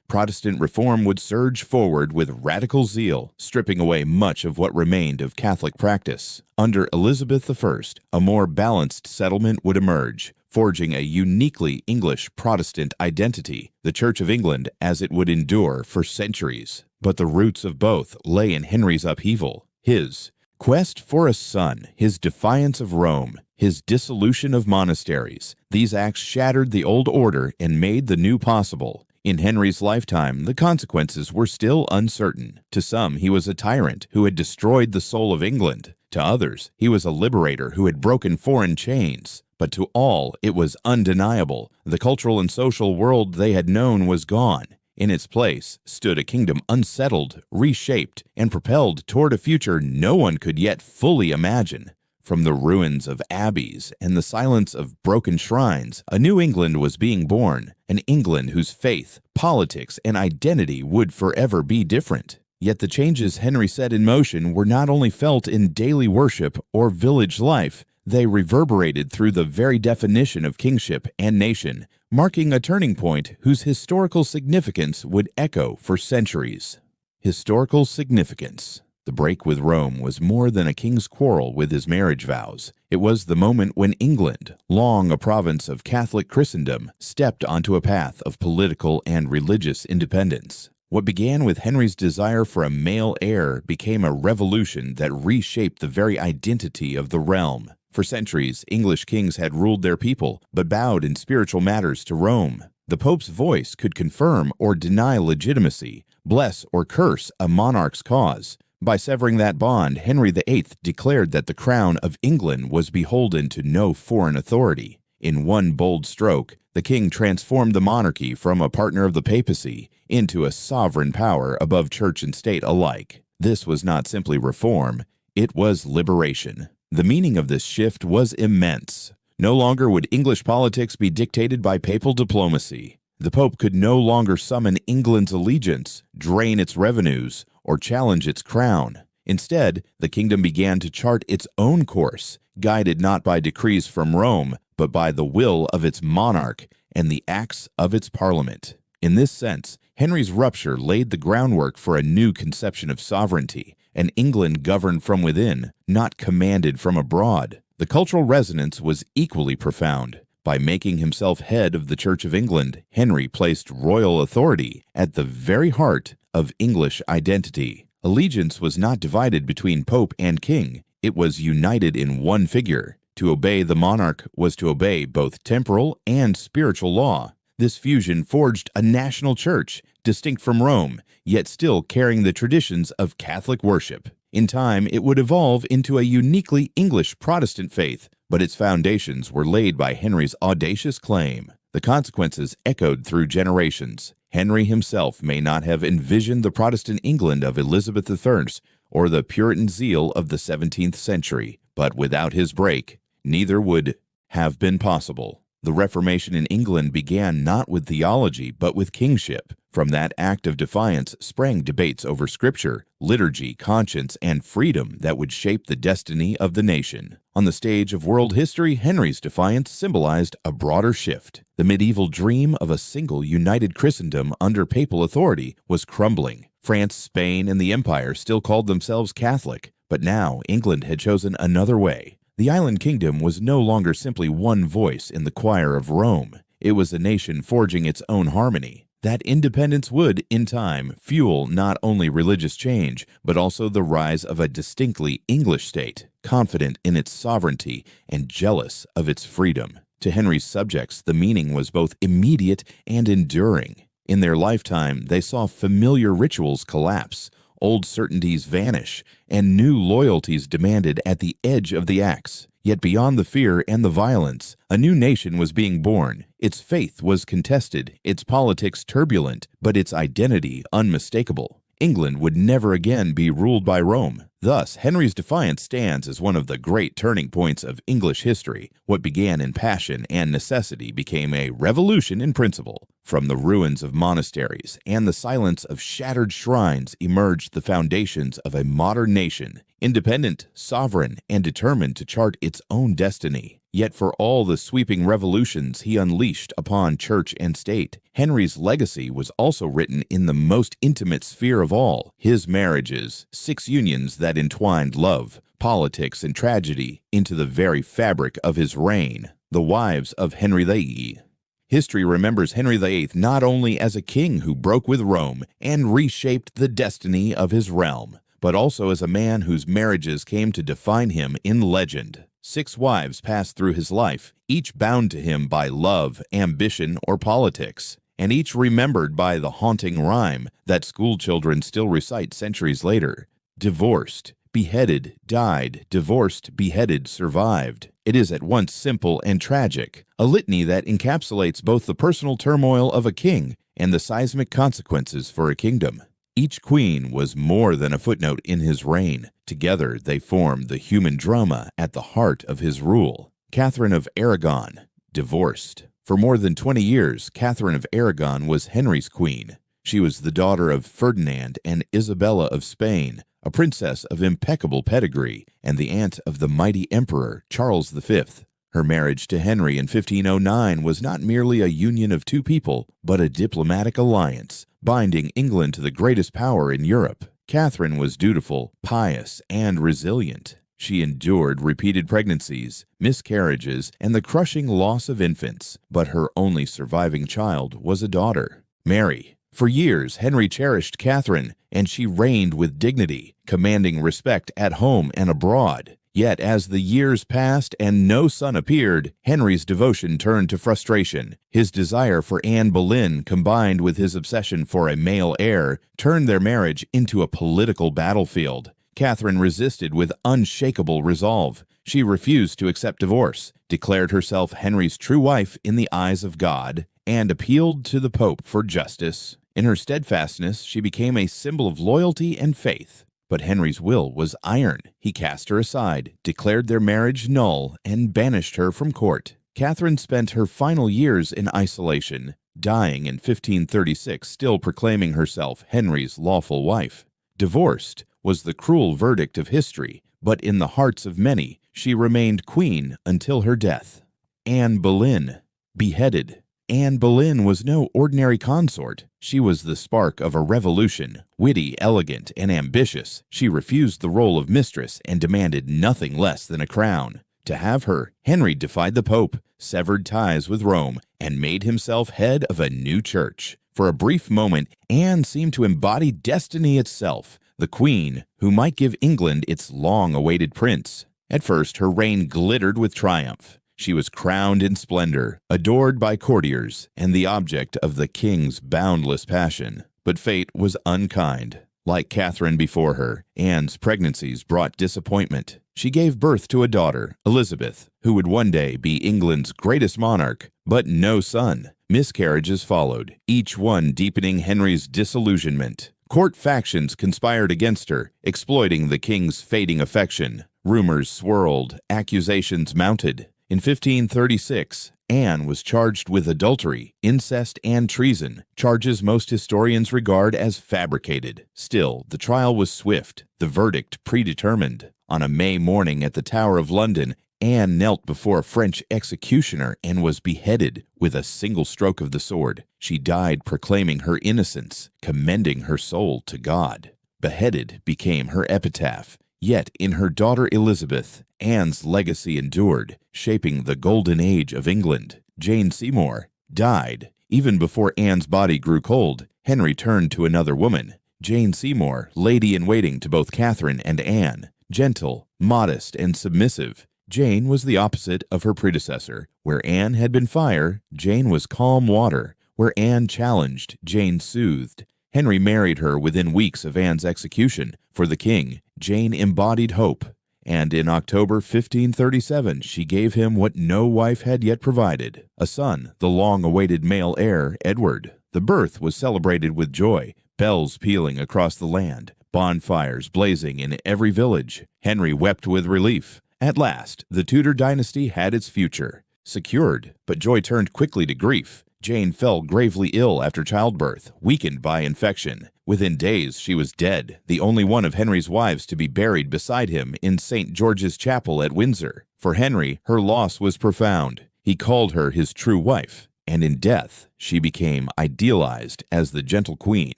Protestant reform would surge forward with radical zeal, stripping away much of what remained of Catholic practice. Under Elizabeth I, a more balanced settlement would emerge, forging a uniquely English Protestant identity, the Church of England as it would endure for centuries. But the roots of both lay in Henry's upheaval, his quest for a son, his defiance of Rome, his dissolution of monasteries. These acts shattered the old order and made the new possible. In Henry's lifetime, the consequences were still uncertain. To some, he was a tyrant who had destroyed the soul of England. To others, he was a liberator who had broken foreign chains. But to all, it was undeniable. The cultural and social world they had known was gone. In its place stood a kingdom unsettled, reshaped, and propelled toward a future no one could yet fully imagine. From the ruins of abbeys and the silence of broken shrines, a new England was being born, an England whose faith, politics, and identity would forever be different. Yet the changes Henry set in motion were not only felt in daily worship or village life, they reverberated through the very definition of kingship and nation, marking a turning point whose historical significance would echo for centuries. Historical significance. The break with Rome was more than a king's quarrel with his marriage vows. It was the moment when England, long a province of Catholic Christendom, stepped onto a path of political and religious independence. What began with Henry's desire for a male heir became a revolution that reshaped the very identity of the realm. For centuries, English kings had ruled their people, but bowed in spiritual matters to Rome. The Pope's voice could confirm or deny legitimacy, bless or curse a monarch's cause. By severing that bond, Henry VIII declared that the crown of England was beholden to no foreign authority. In one bold stroke, the king transformed the monarchy from a partner of the papacy into a sovereign power above church and state alike. This was not simply reform, it was liberation. The meaning of this shift was immense. No longer would English politics be dictated by papal diplomacy. The Pope could no longer summon England's allegiance, drain its revenues, or challenge its crown. Instead, the kingdom began to chart its own course, guided not by decrees from Rome, but by the will of its monarch and the acts of its parliament. In this sense, Henry's rupture laid the groundwork for a new conception of sovereignty, an England governed from within, not commanded from abroad. The cultural resonance was equally profound. By making himself head of the Church of England, Henry placed royal authority at the very heart of English identity. Allegiance was not divided between pope and king. It was united in one figure. To obey the monarch was to obey both temporal and spiritual law. This fusion forged a national church, distinct from Rome, yet still carrying the traditions of Catholic worship. In time, it would evolve into a uniquely English Protestant faith, but its foundations were laid by Henry's audacious claim. The consequences echoed through generations. Henry himself may not have envisioned the Protestant England of Elizabeth I or the Puritan zeal of the 17th century, but without his break, neither would have been possible. The Reformation in England began not with theology, but with kingship. From that act of defiance sprang debates over scripture, liturgy, conscience, and freedom that would shape the destiny of the nation. On the stage of world history, Henry's defiance symbolized a broader shift. The medieval dream of a single united Christendom under papal authority was crumbling. France, Spain, and the Empire still called themselves Catholic, but now England had chosen another way. The island kingdom was no longer simply one voice in the choir of Rome. It was a nation forging its own harmony. That independence would, in time, fuel not only religious change, but also the rise of a distinctly English state, confident in its sovereignty and jealous of its freedom. To Henry's subjects, the meaning was both immediate and enduring. In their lifetime, they saw familiar rituals collapse, old certainties vanish, and new loyalties demanded at the edge of the axe. Yet beyond the fear and the violence, a new nation was being born. Its faith was contested, its politics turbulent, but its identity unmistakable. England would never again be ruled by Rome. Thus, Henry's defiance stands as one of the great turning points of English history. What began in passion and necessity became a revolution in principle. From the ruins of monasteries and the silence of shattered shrines emerged the foundations of a modern nation, independent, sovereign, and determined to chart its own destiny. Yet for all the sweeping revolutions he unleashed upon church and state, Henry's legacy was also written in the most intimate sphere of all, his marriages, 6 unions that entwined love, politics, and tragedy into the very fabric of his reign, the wives of Henry VIII. History remembers Henry VIII not only as a king who broke with Rome and reshaped the destiny of his realm, but also as a man whose marriages came to define him in legend. 6 wives passed through his life, each bound to him by love, ambition, or politics, and each remembered by the haunting rhyme that schoolchildren still recite centuries later: divorced, beheaded, died, divorced, beheaded, survived. It is at once simple and tragic, a litany that encapsulates both the personal turmoil of a king and the seismic consequences for a kingdom. Each queen was more than a footnote in his reign. Together they formed the human drama at the heart of his rule. Catherine of Aragon, divorced. For more than 20 years, Catherine of Aragon was Henry's queen. She was the daughter of Ferdinand and Isabella of Spain, a princess of impeccable pedigree, and the aunt of the mighty emperor Charles V. Her marriage to Henry in 1509 was not merely a union of 2 people, but a diplomatic alliance, binding England to the greatest power in Europe. Catherine was dutiful, pious, and resilient. She endured repeated pregnancies, miscarriages, and the crushing loss of infants, but her only surviving child was a daughter, Mary. For years, Henry cherished Catherine, and she reigned with dignity, commanding respect at home and abroad. Yet as the years passed and no son appeared, Henry's devotion turned to frustration. His desire for Anne Boleyn, combined with his obsession for a male heir, turned their marriage into a political battlefield. Catherine resisted with unshakable resolve. She refused to accept divorce, declared herself Henry's true wife in the eyes of God, and appealed to the Pope for justice. In her steadfastness, she became a symbol of loyalty and faith. But Henry's will was iron. He cast her aside, declared their marriage null, and banished her from court. Catherine spent her final years in isolation, dying in 1536, still proclaiming herself Henry's lawful wife. Divorced was the cruel verdict of history, but in the hearts of many, she remained queen until her death. Anne Boleyn, beheaded. Anne Boleyn was no ordinary consort. She was the spark of a revolution. Witty, elegant, and ambitious, she refused the role of mistress and demanded nothing less than a crown. To have her, Henry defied the Pope, severed ties with Rome, and made himself head of a new church. For a brief moment, Anne seemed to embody destiny itself, the queen who might give England its long-awaited prince. At first, her reign glittered with triumph. She was crowned in splendor, adored by courtiers, and the object of the king's boundless passion. But fate was unkind. Like Catherine before her, Anne's pregnancies brought disappointment. She gave birth to a daughter, Elizabeth, who would one day be England's greatest monarch, but no son. Miscarriages followed, each one deepening Henry's disillusionment. Court factions conspired against her, exploiting the king's fading affection. Rumors swirled, accusations mounted. In 1536, Anne was charged with adultery, incest, and treason, charges most historians regard as fabricated. Still, the trial was swift, the verdict predetermined. On a May morning at the Tower of London, Anne knelt before a French executioner and was beheaded with a single stroke of the sword. She died proclaiming her innocence, commending her soul to God. Beheaded became her epitaph. Yet in her daughter Elizabeth, Anne's legacy endured, shaping the golden age of England. Jane Seymour died. Even before Anne's body grew cold, Henry turned to another woman, Jane Seymour, lady-in-waiting to both Catherine and Anne. Gentle, modest, and submissive, Jane was the opposite of her predecessor. Where Anne had been fire, Jane was calm water. Where Anne challenged, Jane soothed. Henry married her within weeks of Anne's execution. For the king, Jane embodied hope, and in October 1537 she gave him what no wife had yet provided, a son, the long-awaited male heir, Edward. The birth was celebrated with joy, bells pealing across the land, bonfires blazing in every village. Henry wept with relief. At last, the Tudor dynasty had its future secured, but joy turned quickly to grief. Jane fell gravely ill after childbirth, weakened by infection. Within days, she was dead, the only one of Henry's wives to be buried beside him in St. George's Chapel at Windsor. For Henry, her loss was profound. He called her his true wife, and in death, she became idealized as the gentle queen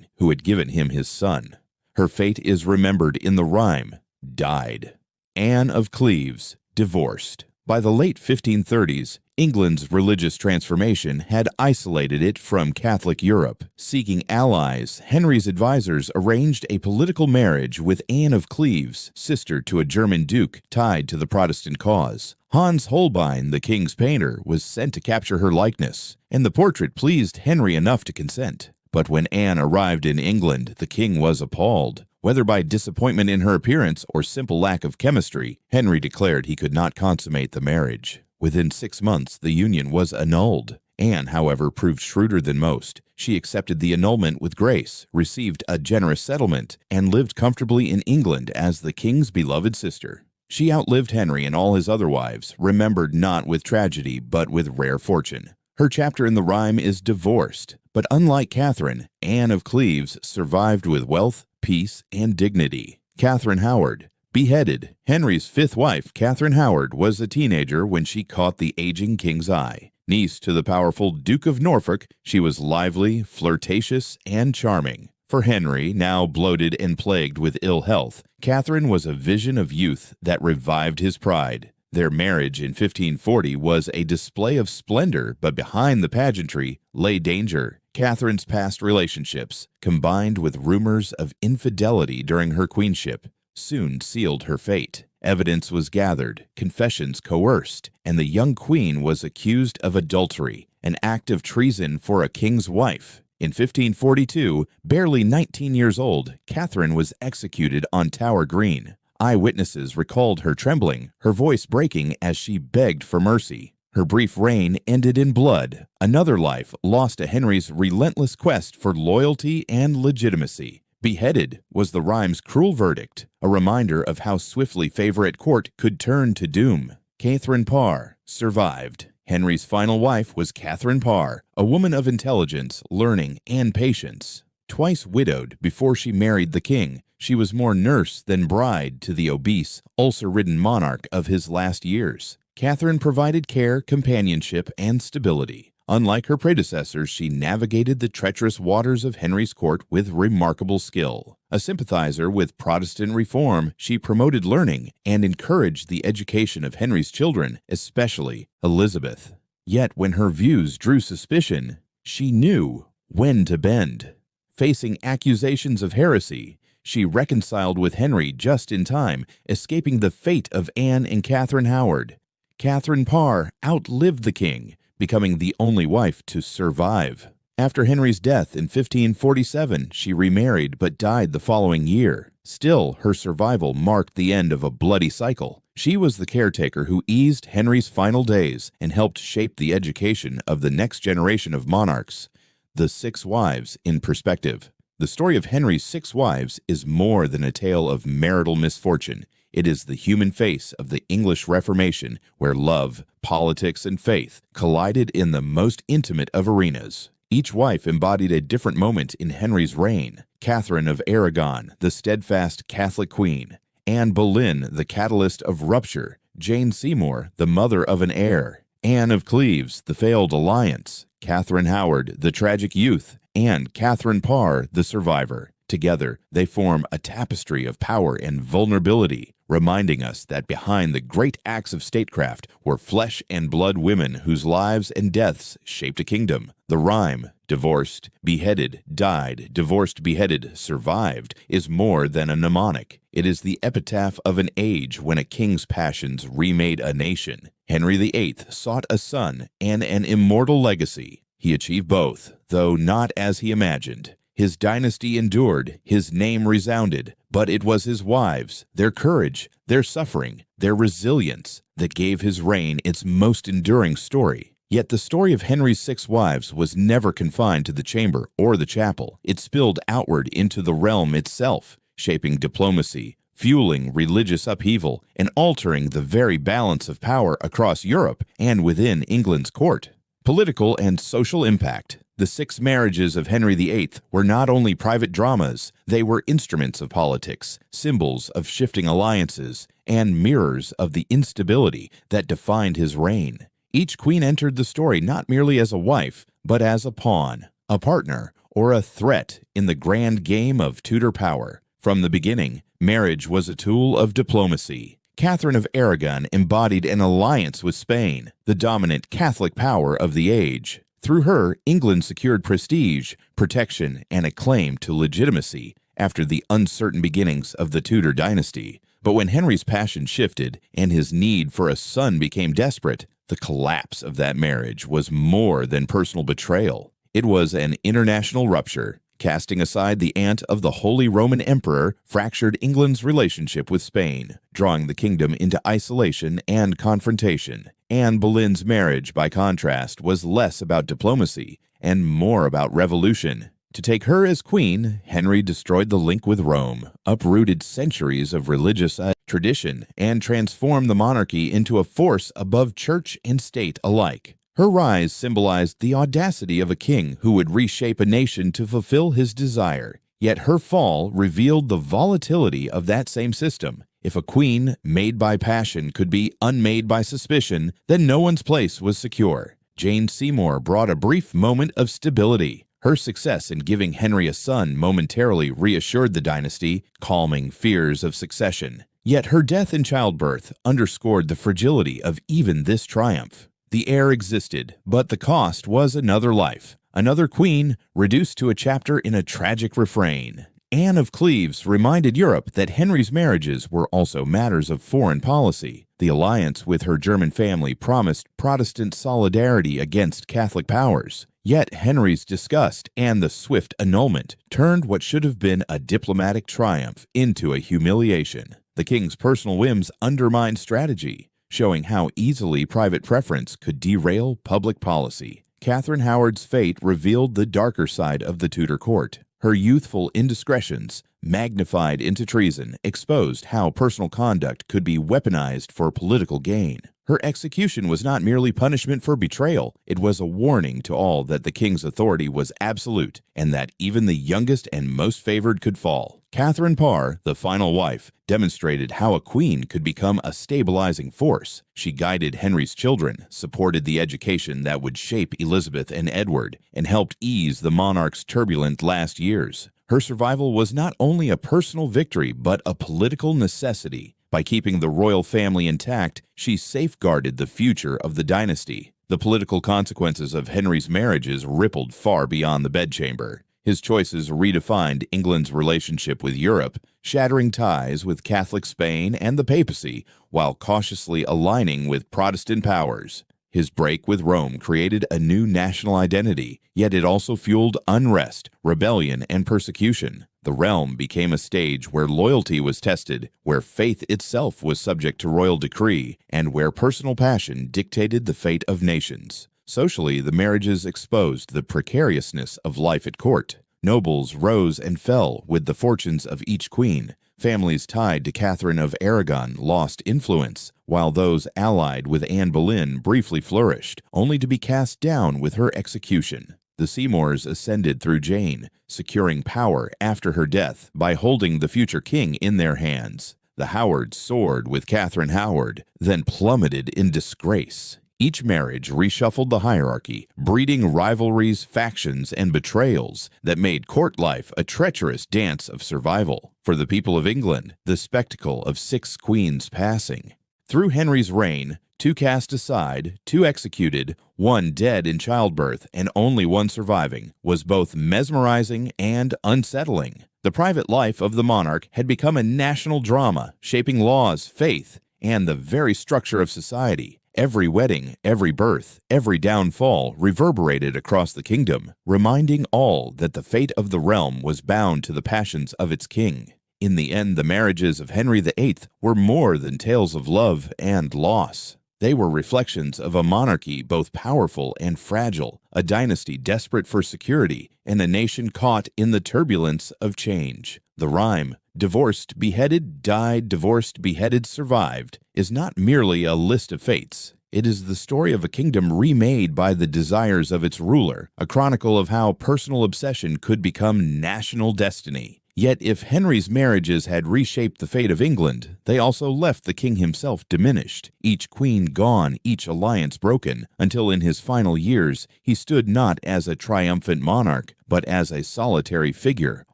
who had given him his son. Her fate is remembered in the rhyme, died. Anne of Cleves, divorced. By the late 1530s, England's religious transformation had isolated it from Catholic Europe. Seeking allies, Henry's advisors arranged a political marriage with Anne of Cleves, sister to a German duke tied to the Protestant cause. Hans Holbein, the king's painter, was sent to capture her likeness, and the portrait pleased Henry enough to consent. But when Anne arrived in England, the king was appalled. Whether by disappointment in her appearance or simple lack of chemistry, Henry declared he could not consummate the marriage. Within 6 months, the union was annulled. Anne, however, proved shrewder than most. She accepted the annulment with grace, received a generous settlement, and lived comfortably in England as the king's beloved sister. She outlived Henry and all his other wives, remembered not with tragedy but with rare fortune. Her chapter in the rhyme is divorced, but unlike Catherine, Anne of Cleves survived with wealth, peace, and dignity. Catherine Howard, beheaded. Henry's fifth wife, Catherine Howard, was a teenager when she caught the aging king's eye. Niece to the powerful Duke of Norfolk, she was lively, flirtatious, and charming. For Henry, now bloated and plagued with ill health, Catherine was a vision of youth that revived his pride. Their marriage in 1540 was a display of splendor, but behind the pageantry lay danger. Catherine's past relationships, combined with rumors of infidelity during her queenship, soon sealed her fate. Evidence was gathered, confessions coerced, and the young queen was accused of adultery, an act of treason for a king's wife. In 1542, barely 19 years old, Catherine was executed on Tower Green. Eyewitnesses recalled her trembling, her voice breaking as she begged for mercy. Her brief reign ended in blood, another life lost to Henry's relentless quest for loyalty and legitimacy. Beheaded was the rhyme's cruel verdict, a reminder of how swiftly favor at court could turn to doom. Catherine Parr survived. Henry's final wife was Catherine Parr, a woman of intelligence, learning, and patience. Twice widowed before she married the king, she was more nurse than bride to the obese, ulcer-ridden monarch of his last years. Catherine provided care, companionship, and stability. Unlike her predecessors, she navigated the treacherous waters of Henry's court with remarkable skill. A sympathizer with Protestant reform, she promoted learning and encouraged the education of Henry's children, especially Elizabeth. Yet when her views drew suspicion, she knew when to bend. Facing accusations of heresy, she reconciled with Henry just in time, escaping the fate of Anne and Catherine Howard. Catherine Parr outlived the king, becoming the only wife to survive. After Henry's death in 1547, she remarried but died the following year. Still, her survival marked the end of a bloody cycle. She was the caretaker who eased Henry's final days and helped shape the education of the next generation of monarchs. The Six Wives in Perspective. The story of Henry's 6 wives is more than a tale of marital misfortune. It is the human face of the English Reformation, where love, politics, and faith collided in the most intimate of arenas. Each wife embodied a different moment in Henry's reign. Catherine of Aragon, the steadfast Catholic queen. Anne Boleyn, the catalyst of rupture. Jane Seymour, the mother of an heir. Anne of Cleves, the failed alliance. Catherine Howard, the tragic youth. And Catherine Parr, the survivor. Together, they form a tapestry of power and vulnerability, reminding us that behind the great acts of statecraft were flesh and blood women whose lives and deaths shaped a kingdom. The rhyme, divorced, beheaded, died, divorced, beheaded, survived, is more than a mnemonic. It is the epitaph of an age when a king's passions remade a nation. Henry VIII sought a son and an immortal legacy. He achieved both, though not as he imagined. His dynasty endured, his name resounded, but it was his wives, their courage, their suffering, their resilience that gave his reign its most enduring story. Yet the story of Henry's 6 wives was never confined to the chamber or the chapel. It spilled outward into the realm itself, shaping diplomacy, fueling religious upheaval, and altering the very balance of power across Europe and within England's court. Political and social impact. The 6 marriages of Henry VIII were not only private dramas, they were instruments of politics, symbols of shifting alliances, and mirrors of the instability that defined his reign. Each queen entered the story not merely as a wife, but as a pawn, a partner, or a threat in the grand game of Tudor power. From the beginning, marriage was a tool of diplomacy. Catherine of Aragon embodied an alliance with Spain, the dominant Catholic power of the age. Through her, England secured prestige, protection, and a claim to legitimacy after the uncertain beginnings of the Tudor dynasty. But when Henry's passion shifted and his need for a son became desperate, the collapse of that marriage was more than personal betrayal. It was an international rupture. Casting aside the aunt of the Holy Roman Emperor fractured England's relationship with Spain, drawing the kingdom into isolation and confrontation. Anne Boleyn's marriage, by contrast, was less about diplomacy and more about revolution. To take her as queen, Henry destroyed the link with Rome, uprooted centuries of religious tradition, and transformed the monarchy into a force above church and state alike. Her rise symbolized the audacity of a king who would reshape a nation to fulfill his desire. Yet her fall revealed the volatility of that same system. If a queen made by passion could be unmade by suspicion, then no one's place was secure. Jane Seymour brought a brief moment of stability. Her success in giving Henry a son momentarily reassured the dynasty, calming fears of succession. Yet her death in childbirth underscored the fragility of even this triumph. The heir existed, but the cost was another life, another queen reduced to a chapter in a tragic refrain. Anne of Cleves reminded Europe that Henry's marriages were also matters of foreign policy. The alliance with her German family promised Protestant solidarity against Catholic powers. Yet Henry's disgust and the swift annulment turned what should have been a diplomatic triumph into a humiliation. The king's personal whims undermined strategy, showing how easily private preference could derail public policy. Catherine Howard's fate revealed the darker side of the Tudor court. Her youthful indiscretions, magnified into treason, exposed how personal conduct could be weaponized for political gain. Her execution was not merely punishment for betrayal, it was a warning to all that the king's authority was absolute and that even the youngest and most favored could fall. Catherine Parr, the final wife, demonstrated how a queen could become a stabilizing force. She guided Henry's children, supported the education that would shape Elizabeth and Edward, and helped ease the monarch's turbulent last years. Her survival was not only a personal victory, but a political necessity. By keeping the royal family intact, she safeguarded the future of the dynasty. The political consequences of Henry's marriages rippled far beyond the bedchamber. His choices redefined England's relationship with Europe, shattering ties with Catholic Spain and the papacy while cautiously aligning with Protestant powers. His break with Rome created a new national identity, yet it also fueled unrest, rebellion, and persecution. The realm became a stage where loyalty was tested, where faith itself was subject to royal decree, and where personal passion dictated the fate of nations. Socially, the marriages exposed the precariousness of life at court. Nobles rose and fell with the fortunes of each queen. Families tied to Catherine of Aragon lost influence, while those allied with Anne Boleyn briefly flourished, only to be cast down with her execution. The Seymours ascended through Jane, securing power after her death by holding the future king in their hands. The Howards soared with Catherine Howard, then plummeted in disgrace. Each marriage reshuffled the hierarchy, breeding rivalries, factions, and betrayals that made court life a treacherous dance of survival. For the people of England, the spectacle of 6 queens passing. Through Henry's reign, 2 cast aside, 2 executed, 1 dead in childbirth, and only 1 surviving, was both mesmerizing and unsettling. The private life of the monarch had become a national drama, shaping laws, faith, and the very structure of society. Every wedding, every birth, every downfall reverberated across the kingdom, reminding all that the fate of the realm was bound to the passions of its king. In the end, the marriages of Henry VIII were more than tales of love and loss. They were reflections of a monarchy both powerful and fragile, a dynasty desperate for security, and a nation caught in the turbulence of change. The rhyme, divorced, beheaded, died, divorced, beheaded, survived, is not merely a list of fates. It is the story of a kingdom remade by the desires of its ruler, a chronicle of how personal obsession could become national destiny. Yet if Henry's marriages had reshaped the fate of England, they also left the king himself diminished, each queen gone, each alliance broken, until in his final years he stood not as a triumphant monarch, but as a solitary figure,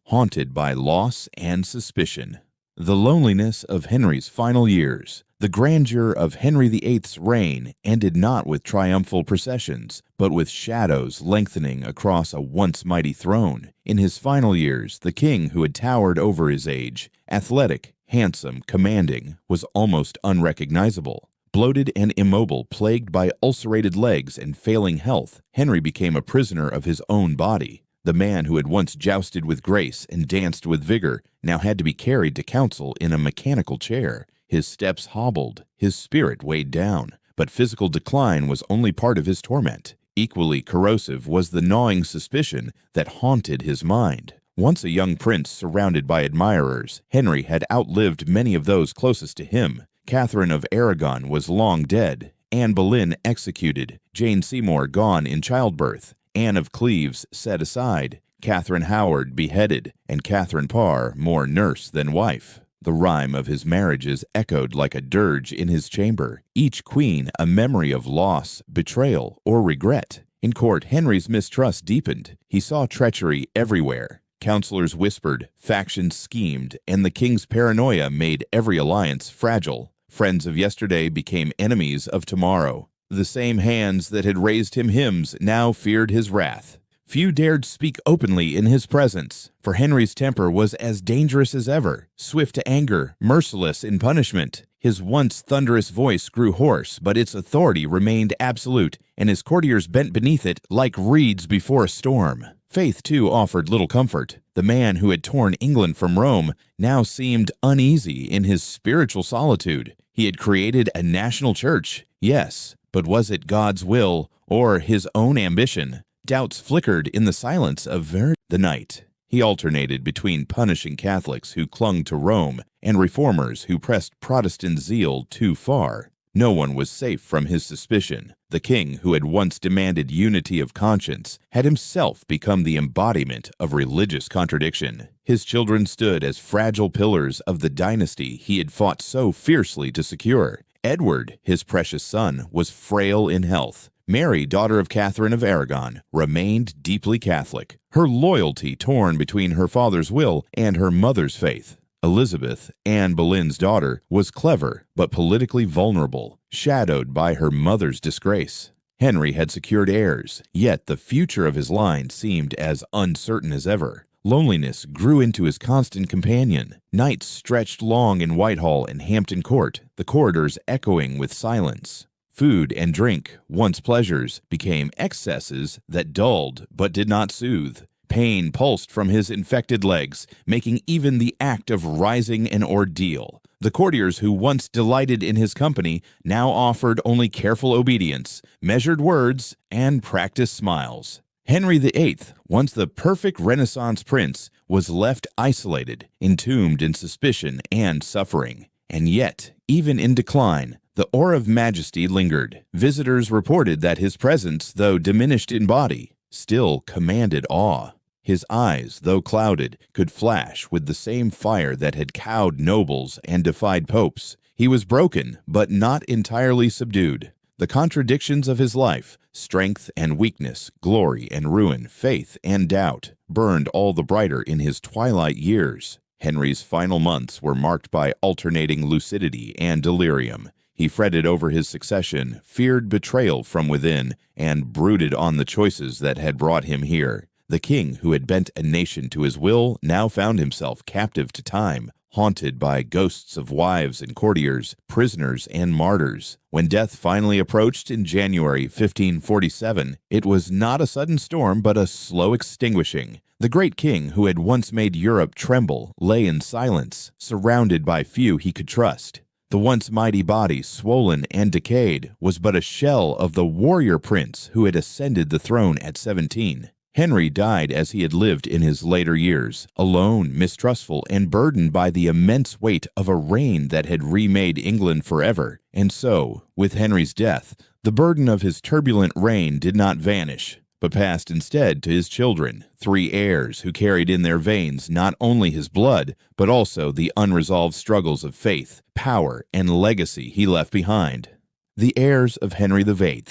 haunted by loss and suspicion. The loneliness of Henry's final years. The grandeur of Henry VIII's reign ended not with triumphal processions, but with shadows lengthening across a once mighty throne. In his final years, the king who had towered over his age, athletic, handsome, commanding, was almost unrecognizable. Bloated and immobile, plagued by ulcerated legs and failing health, Henry became a prisoner of his own body. The man who had once jousted with grace and danced with vigor now had to be carried to council in a mechanical chair. His steps hobbled, his spirit weighed down, but physical decline was only part of his torment. Equally corrosive was the gnawing suspicion that haunted his mind. Once a young prince surrounded by admirers, Henry had outlived many of those closest to him. Catherine of Aragon was long dead, Anne Boleyn executed, Jane Seymour gone in childbirth, Anne of Cleves set aside, Catherine Howard beheaded, and Catherine Parr more nurse than wife. The rhyme of his marriages echoed like a dirge in his chamber, each queen a memory of loss, betrayal, or regret. In court, Henry's mistrust deepened. He saw treachery everywhere. Counselors whispered, factions schemed, and the king's paranoia made every alliance fragile. Friends of yesterday became enemies of tomorrow. The same hands that had raised him hymns now feared his wrath. Few dared speak openly in his presence, for Henry's temper was as dangerous as ever, swift to anger, merciless in punishment. His once thunderous voice grew hoarse, but its authority remained absolute, and his courtiers bent beneath it like reeds before a storm. Faith, too, offered little comfort. The man who had torn England from Rome now seemed uneasy in his spiritual solitude. He had created a national church, yes, but was it God's will or his own ambition? Doubts flickered in the silence of the night. He alternated between punishing Catholics who clung to Rome and reformers who pressed Protestant zeal too far. No one was safe from his suspicion. The king, who had once demanded unity of conscience, had himself become the embodiment of religious contradiction. His children stood as fragile pillars of the dynasty he had fought so fiercely to secure. Edward, his precious son, was frail in health. Mary, daughter of Catherine of Aragon, remained deeply Catholic, her loyalty torn between her father's will and her mother's faith. Elizabeth, Anne Boleyn's daughter, was clever but politically vulnerable, shadowed by her mother's disgrace. Henry had secured heirs, yet the future of his line seemed as uncertain as ever. Loneliness grew into his constant companion. Nights stretched long in Whitehall and Hampton Court, the corridors echoing with silence. Food and drink, once pleasures, became excesses that dulled but did not soothe. Pain pulsed from his infected legs, making even the act of rising an ordeal. The courtiers who once delighted in his company now offered only careful obedience, measured words, and practiced smiles. Henry VIII, once the perfect Renaissance prince, was left isolated, entombed in suspicion and suffering. And yet, even in decline, the aura of majesty lingered. Visitors reported that his presence, though diminished in body, still commanded awe. His eyes, though clouded, could flash with the same fire that had cowed nobles and defied popes. He was broken, but not entirely subdued. The contradictions of his life, strength and weakness, glory and ruin, faith and doubt, burned all the brighter in his twilight years. Henry's final months were marked by alternating lucidity and delirium. He fretted over his succession, feared betrayal from within, and brooded on the choices that had brought him here. The king who had bent a nation to his will now found himself captive to time, haunted by ghosts of wives and courtiers, prisoners and martyrs. When death finally approached in January 1547, it was not a sudden storm but a slow extinguishing. The great king who had once made Europe tremble lay in silence, surrounded by few he could trust. The once mighty body, swollen and decayed, was but a shell of the warrior prince who had ascended the throne at 17. Henry died as he had lived in his later years, alone, mistrustful, and burdened by the immense weight of a reign that had remade England forever. And so, with Henry's death, the burden of his turbulent reign did not vanish, but passed instead to his children, 3 heirs who carried in their veins not only his blood, but also the unresolved struggles of faith, power, and legacy he left behind. The heirs of Henry VIII.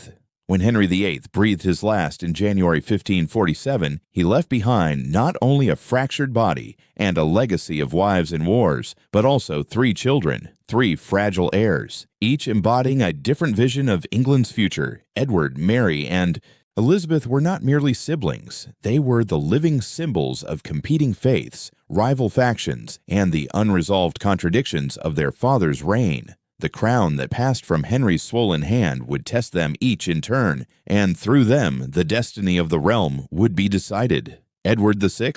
When Henry VIII breathed his last in January 1547, he left behind not only a fractured body and a legacy of wives and wars, but also 3 children, 3 fragile heirs, each embodying a different vision of England's future. Edward, Mary, and Elizabeth were not merely siblings. They were the living symbols of competing faiths, rival factions, and the unresolved contradictions of their father's reign. The crown that passed from Henry's swollen hand would test them each in turn, and through them the destiny of the realm would be decided. Edward VI,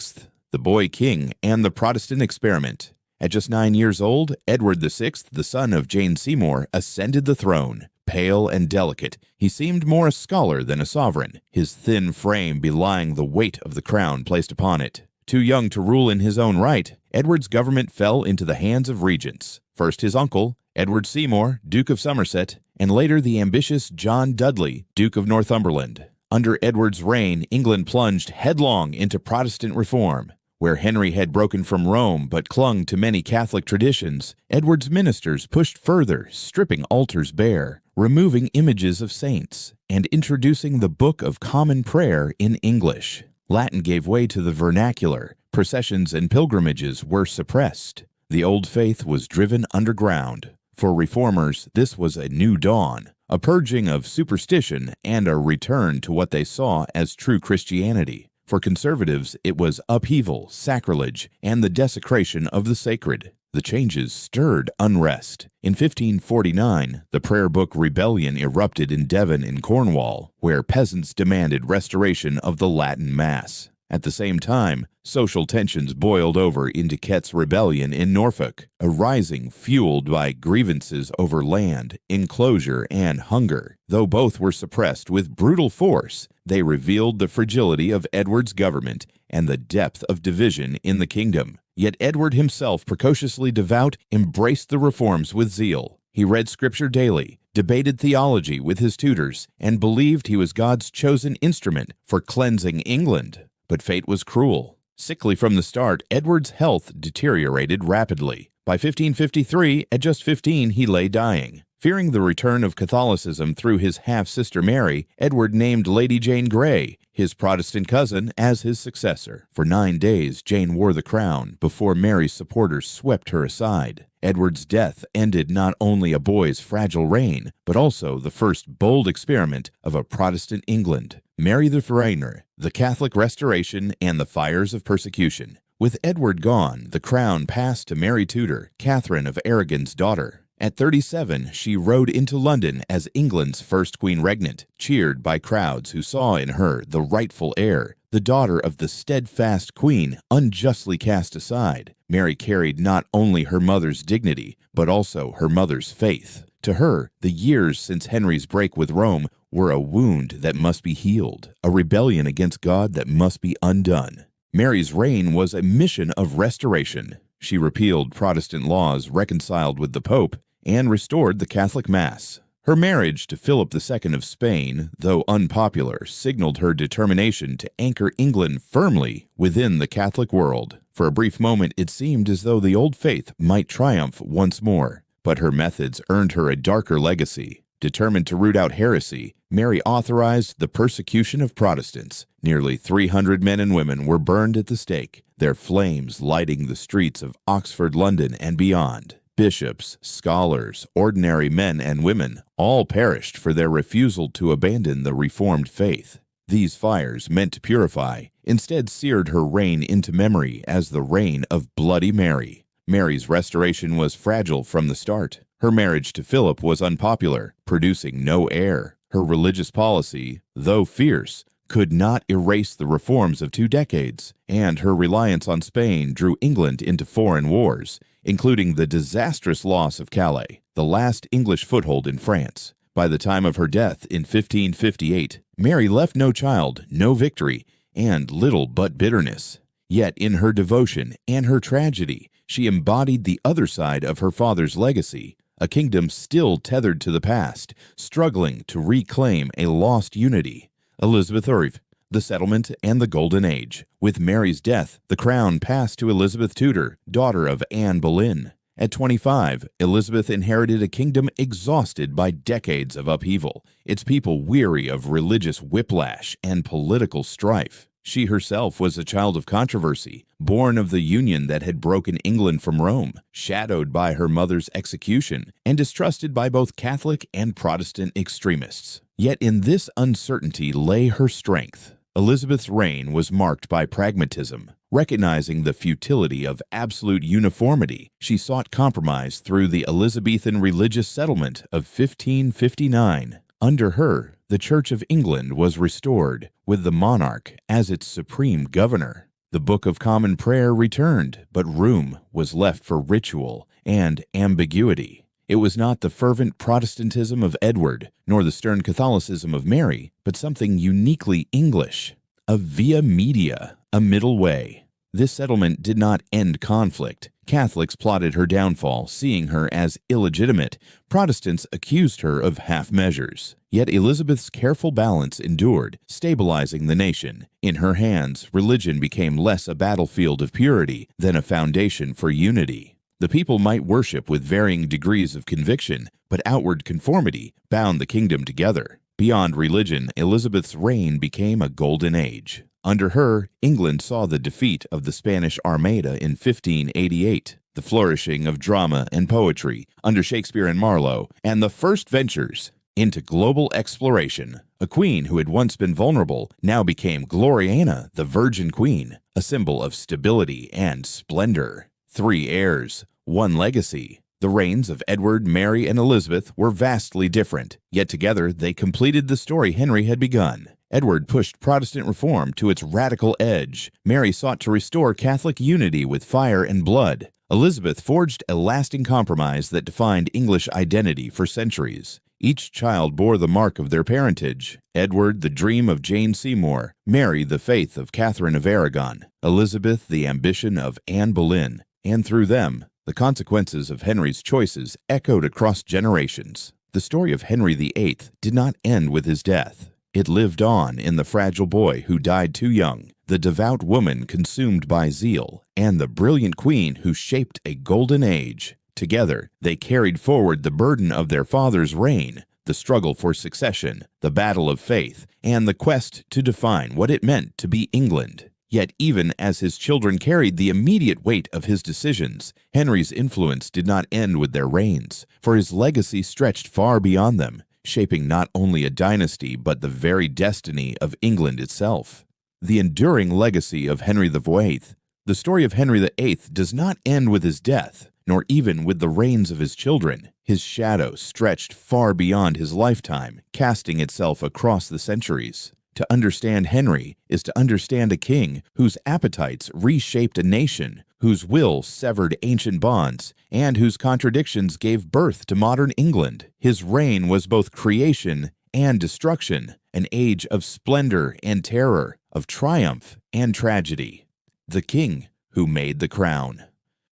the boy king, and the Protestant experiment. At just 9 years old, Edward VI, the son of Jane Seymour, ascended the throne. Pale and delicate, he seemed more a scholar than a sovereign, his thin frame belying the weight of the crown placed upon it. Too young to rule in his own right, Edward's government fell into the hands of regents. First his uncle, Edward Seymour, Duke of Somerset, and later the ambitious John Dudley, Duke of Northumberland. Under Edward's reign, England plunged headlong into Protestant reform. Where Henry had broken from Rome but clung to many Catholic traditions, Edward's ministers pushed further, stripping altars bare, removing images of saints, and introducing the Book of Common Prayer in English. Latin gave way to the vernacular. Processions and pilgrimages were suppressed. The old faith was driven underground. For reformers, this was a new dawn, a purging of superstition and a return to what they saw as true Christianity. For conservatives, it was upheaval, sacrilege, and the desecration of the sacred. The changes stirred unrest. In 1549, the prayer book rebellion erupted in Devon and Cornwall, where peasants demanded restoration of the Latin Mass. At the same time, social tensions boiled over into Kett's rebellion in Norfolk, a rising fueled by grievances over land, enclosure, and hunger. Though both were suppressed with brutal force, they revealed the fragility of Edward's government and the depth of division in the kingdom. Yet Edward himself, precociously devout, embraced the reforms with zeal. He read Scripture daily, debated theology with his tutors, and believed he was God's chosen instrument for cleansing England. But fate was cruel. Sickly from the start, Edward's health deteriorated rapidly. By 1553, at just 15, he lay dying. Fearing the return of Catholicism through his half-sister Mary, Edward named Lady Jane Grey, his Protestant cousin, as his successor. For 9 days, Jane wore the crown before Mary's supporters swept her aside. Edward's death ended not only a boy's fragile reign, but also the first bold experiment of a Protestant England. Mary the Foreigner, the Catholic Restoration, and the fires of persecution. With Edward gone, the crown passed to Mary Tudor, Catherine of Aragon's daughter. At 37, she rode into London as England's first queen regnant, cheered by crowds who saw in her the rightful heir, the daughter of the steadfast queen unjustly cast aside. Mary carried not only her mother's dignity, but also her mother's faith. To her, the years since Henry's break with Rome were a wound that must be healed, a rebellion against God that must be undone. Mary's reign was a mission of restoration. She repealed Protestant laws, reconciled with the Pope, and restored the Catholic Mass. Her marriage to Philip II of Spain, though unpopular, signaled her determination to anchor England firmly within the Catholic world. For a brief moment, it seemed as though the old faith might triumph once more, but her methods earned her a darker legacy. Determined to root out heresy, Mary authorized the persecution of Protestants. Nearly 300 men and women were burned at the stake, their flames lighting the streets of Oxford, London, and beyond. Bishops, scholars, ordinary men and women all perished for their refusal to abandon the Reformed faith. These fires, meant to purify, instead seared her reign into memory as the reign of Bloody Mary. Mary's restoration was fragile from the start. Her marriage to Philip was unpopular, producing no heir. Her religious policy, though fierce, could not erase the reforms of 2 decades, and her reliance on Spain drew England into foreign wars, including the disastrous loss of Calais, the last English foothold in France. By the time of her death in 1558, Mary left no child, no victory, and little but bitterness. Yet in her devotion and her tragedy, she embodied the other side of her father's legacy, a kingdom still tethered to the past, struggling to reclaim a lost unity. Elizabeth Urv, the settlement and the Golden Age. With Mary's death, the crown passed to Elizabeth Tudor, daughter of Anne Boleyn. At 25, Elizabeth inherited a kingdom exhausted by decades of upheaval, its people weary of religious whiplash and political strife. She herself was a child of controversy, born of the union that had broken England from Rome, shadowed by her mother's execution, and distrusted by both Catholic and Protestant extremists. Yet in this uncertainty lay her strength. Elizabeth's reign was marked by pragmatism. Recognizing the futility of absolute uniformity, she sought compromise through the Elizabethan religious settlement of 1559. Under her, the Church of England was restored, with the monarch as its supreme governor. The Book of Common Prayer returned, but room was left for ritual and ambiguity. It was not the fervent Protestantism of Edward, nor the stern Catholicism of Mary, but something uniquely English, a via media, a middle way. This settlement did not end conflict. Catholics plotted her downfall, seeing her as illegitimate. Protestants accused her of half measures. Yet Elizabeth's careful balance endured, stabilizing the nation. In her hands, religion became less a battlefield of purity than a foundation for unity. The people might worship with varying degrees of conviction, but outward conformity bound the kingdom together. Beyond religion, Elizabeth's reign became a golden age. Under her, England saw the defeat of the Spanish Armada in 1588, the flourishing of drama and poetry under Shakespeare and Marlowe, and the first ventures into global exploration. A queen who had once been vulnerable now became Gloriana, the Virgin Queen, a symbol of stability and splendor. 3 heirs, 1 legacy. The reigns of Edward, Mary, and Elizabeth were vastly different, yet together they completed the story Henry had begun. Edward pushed Protestant reform to its radical edge. Mary sought to restore Catholic unity with fire and blood. Elizabeth forged a lasting compromise that defined English identity for centuries. Each child bore the mark of their parentage. Edward, the dream of Jane Seymour. Mary, the faith of Catherine of Aragon. Elizabeth, the ambition of Anne Boleyn. And through them, the consequences of Henry's choices echoed across generations. The story of Henry VIII did not end with his death. It lived on in the fragile boy who died too young, the devout woman consumed by zeal, and the brilliant queen who shaped a golden age. Together, they carried forward the burden of their father's reign, the struggle for succession, the battle of faith, and the quest to define what it meant to be England. Yet even as his children carried the immediate weight of his decisions, Henry's influence did not end with their reigns, for his legacy stretched far beyond them, shaping not only a dynasty but the very destiny of England itself. The enduring legacy of Henry VIII. The story of Henry VIII does not end with his death, nor even with the reigns of his children. His shadow stretched far beyond his lifetime, casting itself across the centuries. To understand Henry is to understand a king whose appetites reshaped a nation, whose will severed ancient bonds, and whose contradictions gave birth to modern England. His reign was both creation and destruction, an age of splendor and terror, of triumph and tragedy. The king who made the crown.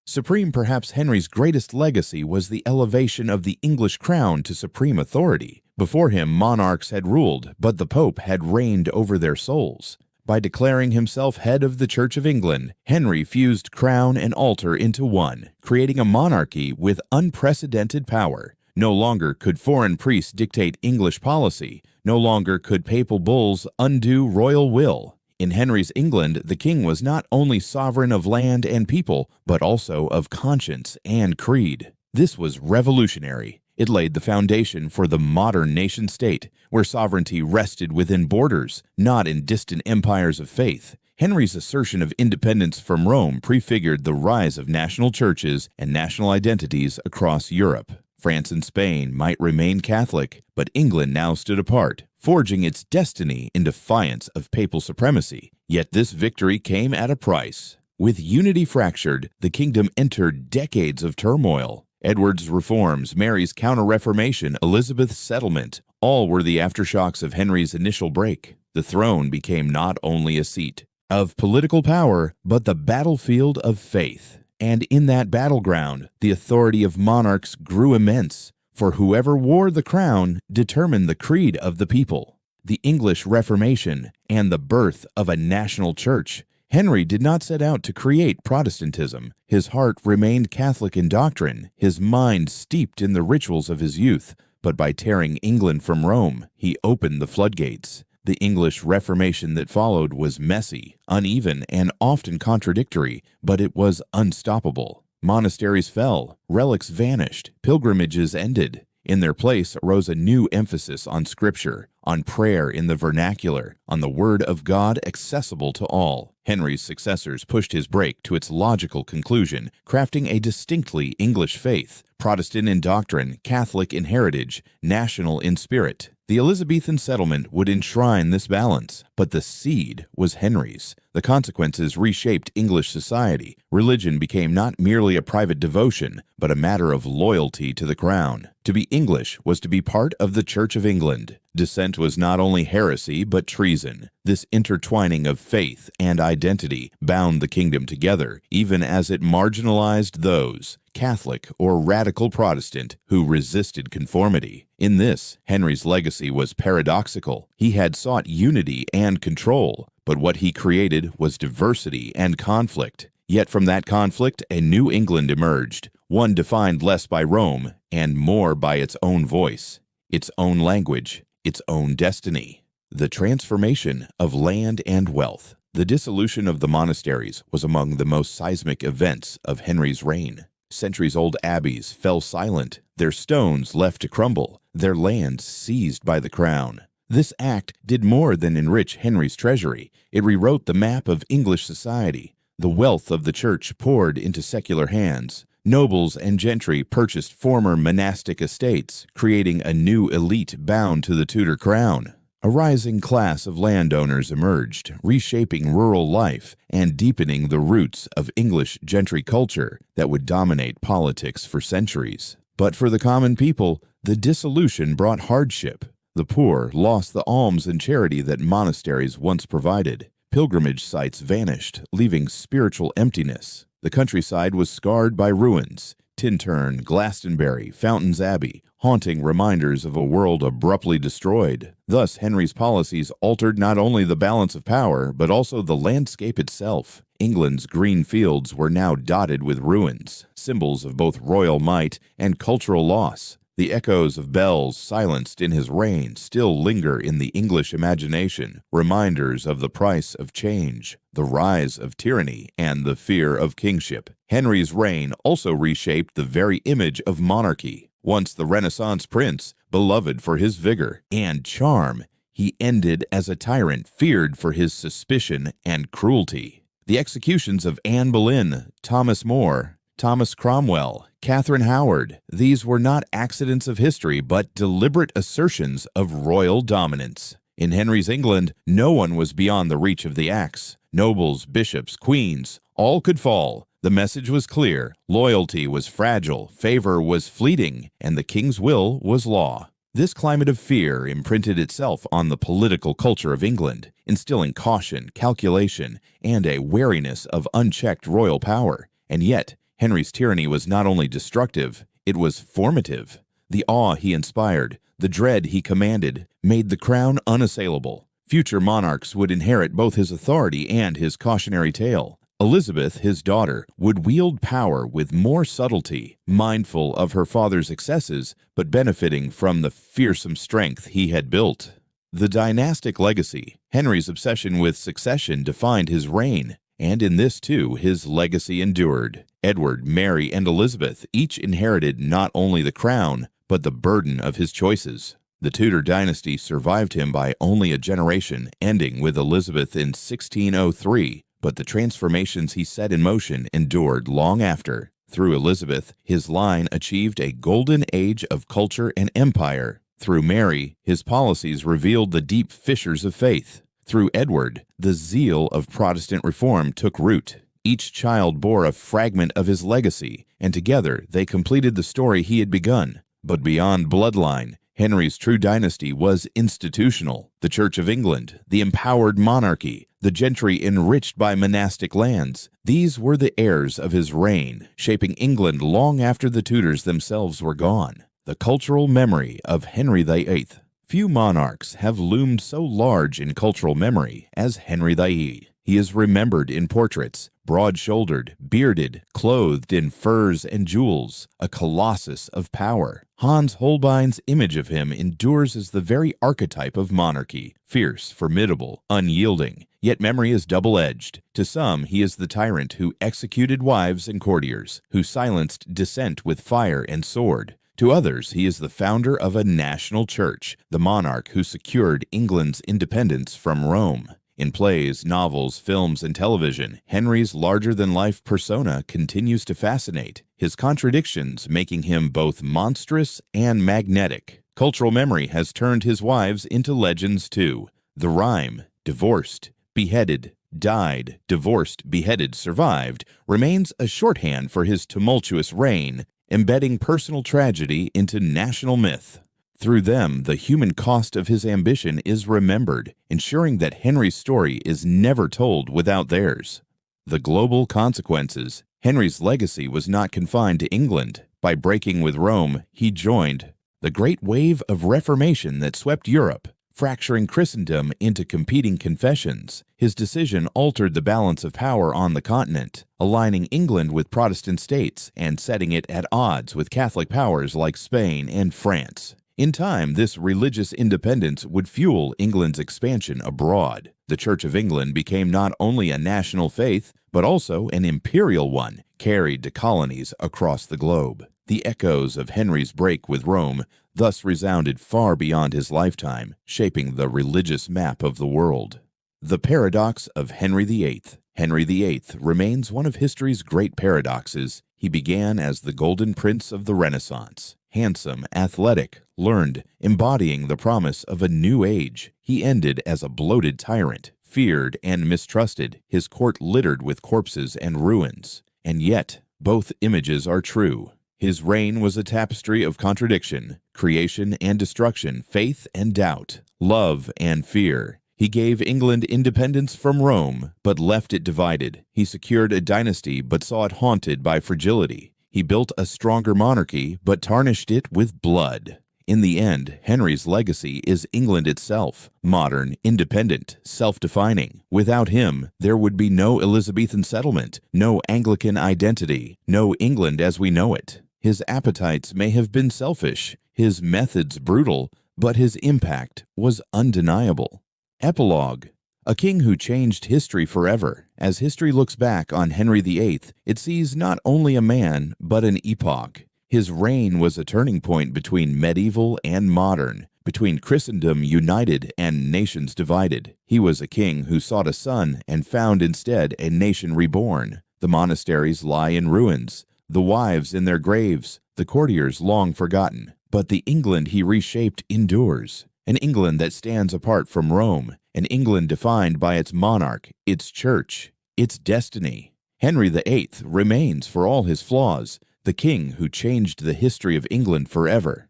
Supreme, perhaps Henry's greatest legacy was the elevation of the English crown to supreme authority. Before him, monarchs had ruled, but the Pope had reigned over their souls. By declaring himself head of the Church of England, Henry fused crown and altar into one, creating a monarchy with unprecedented power. No longer could foreign priests dictate English policy. No longer could papal bulls undo royal will. In Henry's England, the king was not only sovereign of land and people, but also of conscience and creed. This was revolutionary. It laid the foundation for the modern nation-state, where sovereignty rested within borders, not in distant empires of faith. Henry's assertion of independence from Rome prefigured the rise of national churches and national identities across Europe. France and Spain might remain Catholic, but England now stood apart, forging its destiny in defiance of papal supremacy. Yet this victory came at a price. With unity fractured, the kingdom entered decades of turmoil. Edward's reforms, Mary's counter-reformation, Elizabeth's settlement, all were the aftershocks of Henry's initial break. The throne became not only a seat of political power, but the battlefield of faith. And in that battleground, the authority of monarchs grew immense, for whoever wore the crown determined the creed of the people. The English Reformation and the birth of a national church. Henry did not set out to create Protestantism. His heart remained Catholic in doctrine, his mind steeped in the rituals of his youth, but by tearing England from Rome, he opened the floodgates. The English Reformation that followed was messy, uneven, and often contradictory, but it was unstoppable. Monasteries fell, relics vanished, pilgrimages ended. In their place arose a new emphasis on Scripture, on prayer in the vernacular, on the Word of God accessible to all. Henry's successors pushed his break to its logical conclusion, crafting a distinctly English faith, Protestant in doctrine, Catholic in heritage, national in spirit. The Elizabethan settlement would enshrine this balance, but the seed was Henry's. The consequences reshaped English society. Religion became not merely a private devotion, but a matter of loyalty to the crown. To be English was to be part of the Church of England. Dissent was not only heresy, but treason. This intertwining of faith and identity bound the kingdom together, even as it marginalized those, Catholic or radical Protestant, who resisted conformity. In this, Henry's legacy was paradoxical. He had sought unity and control, but what he created was diversity and conflict. Yet from that conflict, a new England emerged, one defined less by Rome and more by its own voice, its own language, its own destiny. The transformation of land and wealth. The dissolution of the monasteries was among the most seismic events of Henry's reign. Centuries-old abbeys fell silent, their stones left to crumble, their lands seized by the crown. This act did more than enrich Henry's treasury. It rewrote the map of English society. The wealth of the church poured into secular hands. Nobles and gentry purchased former monastic estates, creating a new elite bound to the Tudor crown. A rising class of landowners emerged, reshaping rural life and deepening the roots of English gentry culture that would dominate politics for centuries. But for the common people, the dissolution brought hardship. The poor lost the alms and charity that monasteries once provided. Pilgrimage sites vanished, leaving spiritual emptiness. The countryside was scarred by ruins. Tintern, Glastonbury, Fountains Abbey, haunting reminders of a world abruptly destroyed. Thus, Henry's policies altered not only the balance of power, but also the landscape itself. England's green fields were now dotted with ruins, symbols of both royal might and cultural loss. The echoes of bells silenced in his reign still linger in the English imagination, reminders of the price of change, the rise of tyranny, and the fear of kingship. Henry's reign also reshaped the very image of monarchy. Once the Renaissance prince, beloved for his vigor and charm, he ended as a tyrant feared for his suspicion and cruelty. The executions of Anne Boleyn, Thomas More, Thomas Cromwell, Catherine Howard, these were not accidents of history, but deliberate assertions of royal dominance. In Henry's England, no one was beyond the reach of the axe. Nobles, bishops, queens, all could fall. The message was clear. Loyalty was fragile, favor was fleeting, and the king's will was law. This climate of fear imprinted itself on the political culture of England, instilling caution, calculation, and a wariness of unchecked royal power. And yet, Henry's tyranny was not only destructive, it was formative. The awe he inspired, the dread he commanded, made the crown unassailable. Future monarchs would inherit both his authority and his cautionary tale. Elizabeth, his daughter, would wield power with more subtlety, mindful of her father's excesses, but benefiting from the fearsome strength he had built. The dynastic legacy. Henry's obsession with succession defined his reign, and in this too his legacy endured. Edward, Mary, and Elizabeth each inherited not only the crown, but the burden of his choices. The Tudor dynasty survived him by only a generation, ending with Elizabeth in 1603, but the transformations he set in motion endured long after. Through Elizabeth, his line achieved a golden age of culture and empire. Through Mary, his policies revealed the deep fissures of faith. Through Edward, the zeal of Protestant reform took root. Each child bore a fragment of his legacy, and together they completed the story he had begun. But beyond bloodline, Henry's true dynasty was institutional. The Church of England, the empowered monarchy, the gentry enriched by monastic lands. These were the heirs of his reign, shaping England long after the Tudors themselves were gone. The cultural memory of Henry VIII. Few monarchs have loomed so large in cultural memory as Henry VIII. He is remembered in portraits, broad-shouldered, bearded, clothed in furs and jewels, a colossus of power. Hans Holbein's image of him endures as the very archetype of monarchy, fierce, formidable, unyielding. Yet memory is double-edged. To some, he is the tyrant who executed wives and courtiers, who silenced dissent with fire and sword. To others, he is the founder of a national church, the monarch who secured England's independence from Rome. In plays, novels, films, and television, Henry's larger-than-life persona continues to fascinate, his contradictions making him both monstrous and magnetic. Cultural memory has turned his wives into legends too. The rhyme, divorced, beheaded, died, divorced, beheaded, survived, remains a shorthand for his tumultuous reign, embedding personal tragedy into national myth. Through them, the human cost of his ambition is remembered, ensuring that Henry's story is never told without theirs. The global consequences. Henry's legacy was not confined to England. By breaking with Rome, he joined the great wave of Reformation that swept Europe, fracturing Christendom into competing confessions. His decision altered the balance of power on the continent, aligning England with Protestant states and setting it at odds with Catholic powers like Spain and France. In time, this religious independence would fuel England's expansion abroad. The Church of England became not only a national faith, but also an imperial one, carried to colonies across the globe. The echoes of Henry's break with Rome thus resounded far beyond his lifetime, shaping the religious map of the world. The paradox of Henry VIII. Henry VIII remains one of history's great paradoxes. He began as the Golden Prince of the Renaissance. Handsome, athletic, learned, embodying the promise of a new age. He ended as a bloated tyrant, feared and mistrusted, his court littered with corpses and ruins. And yet, both images are true. His reign was a tapestry of contradiction, creation and destruction, faith and doubt, love and fear. He gave England independence from Rome, but left it divided. He secured a dynasty, but saw it haunted by fragility. He built a stronger monarchy, but tarnished it with blood. In the end, Henry's legacy is England itself, modern, independent, self-defining. Without him, there would be no Elizabethan settlement, no Anglican identity, no England as we know it. His appetites may have been selfish, his methods brutal, but his impact was undeniable. Epilogue. A king who changed history forever. As history looks back on Henry VIII, it sees not only a man, but an epoch. His reign was a turning point between medieval and modern, between Christendom united and nations divided. He was a king who sought a son and found instead a nation reborn. The monasteries lie in ruins, the wives in their graves, the courtiers long forgotten. But the England he reshaped endures. An England that stands apart from Rome, an England defined by its monarch, its church, its destiny. Henry VIII remains, for all his flaws, the king who changed the history of England forever.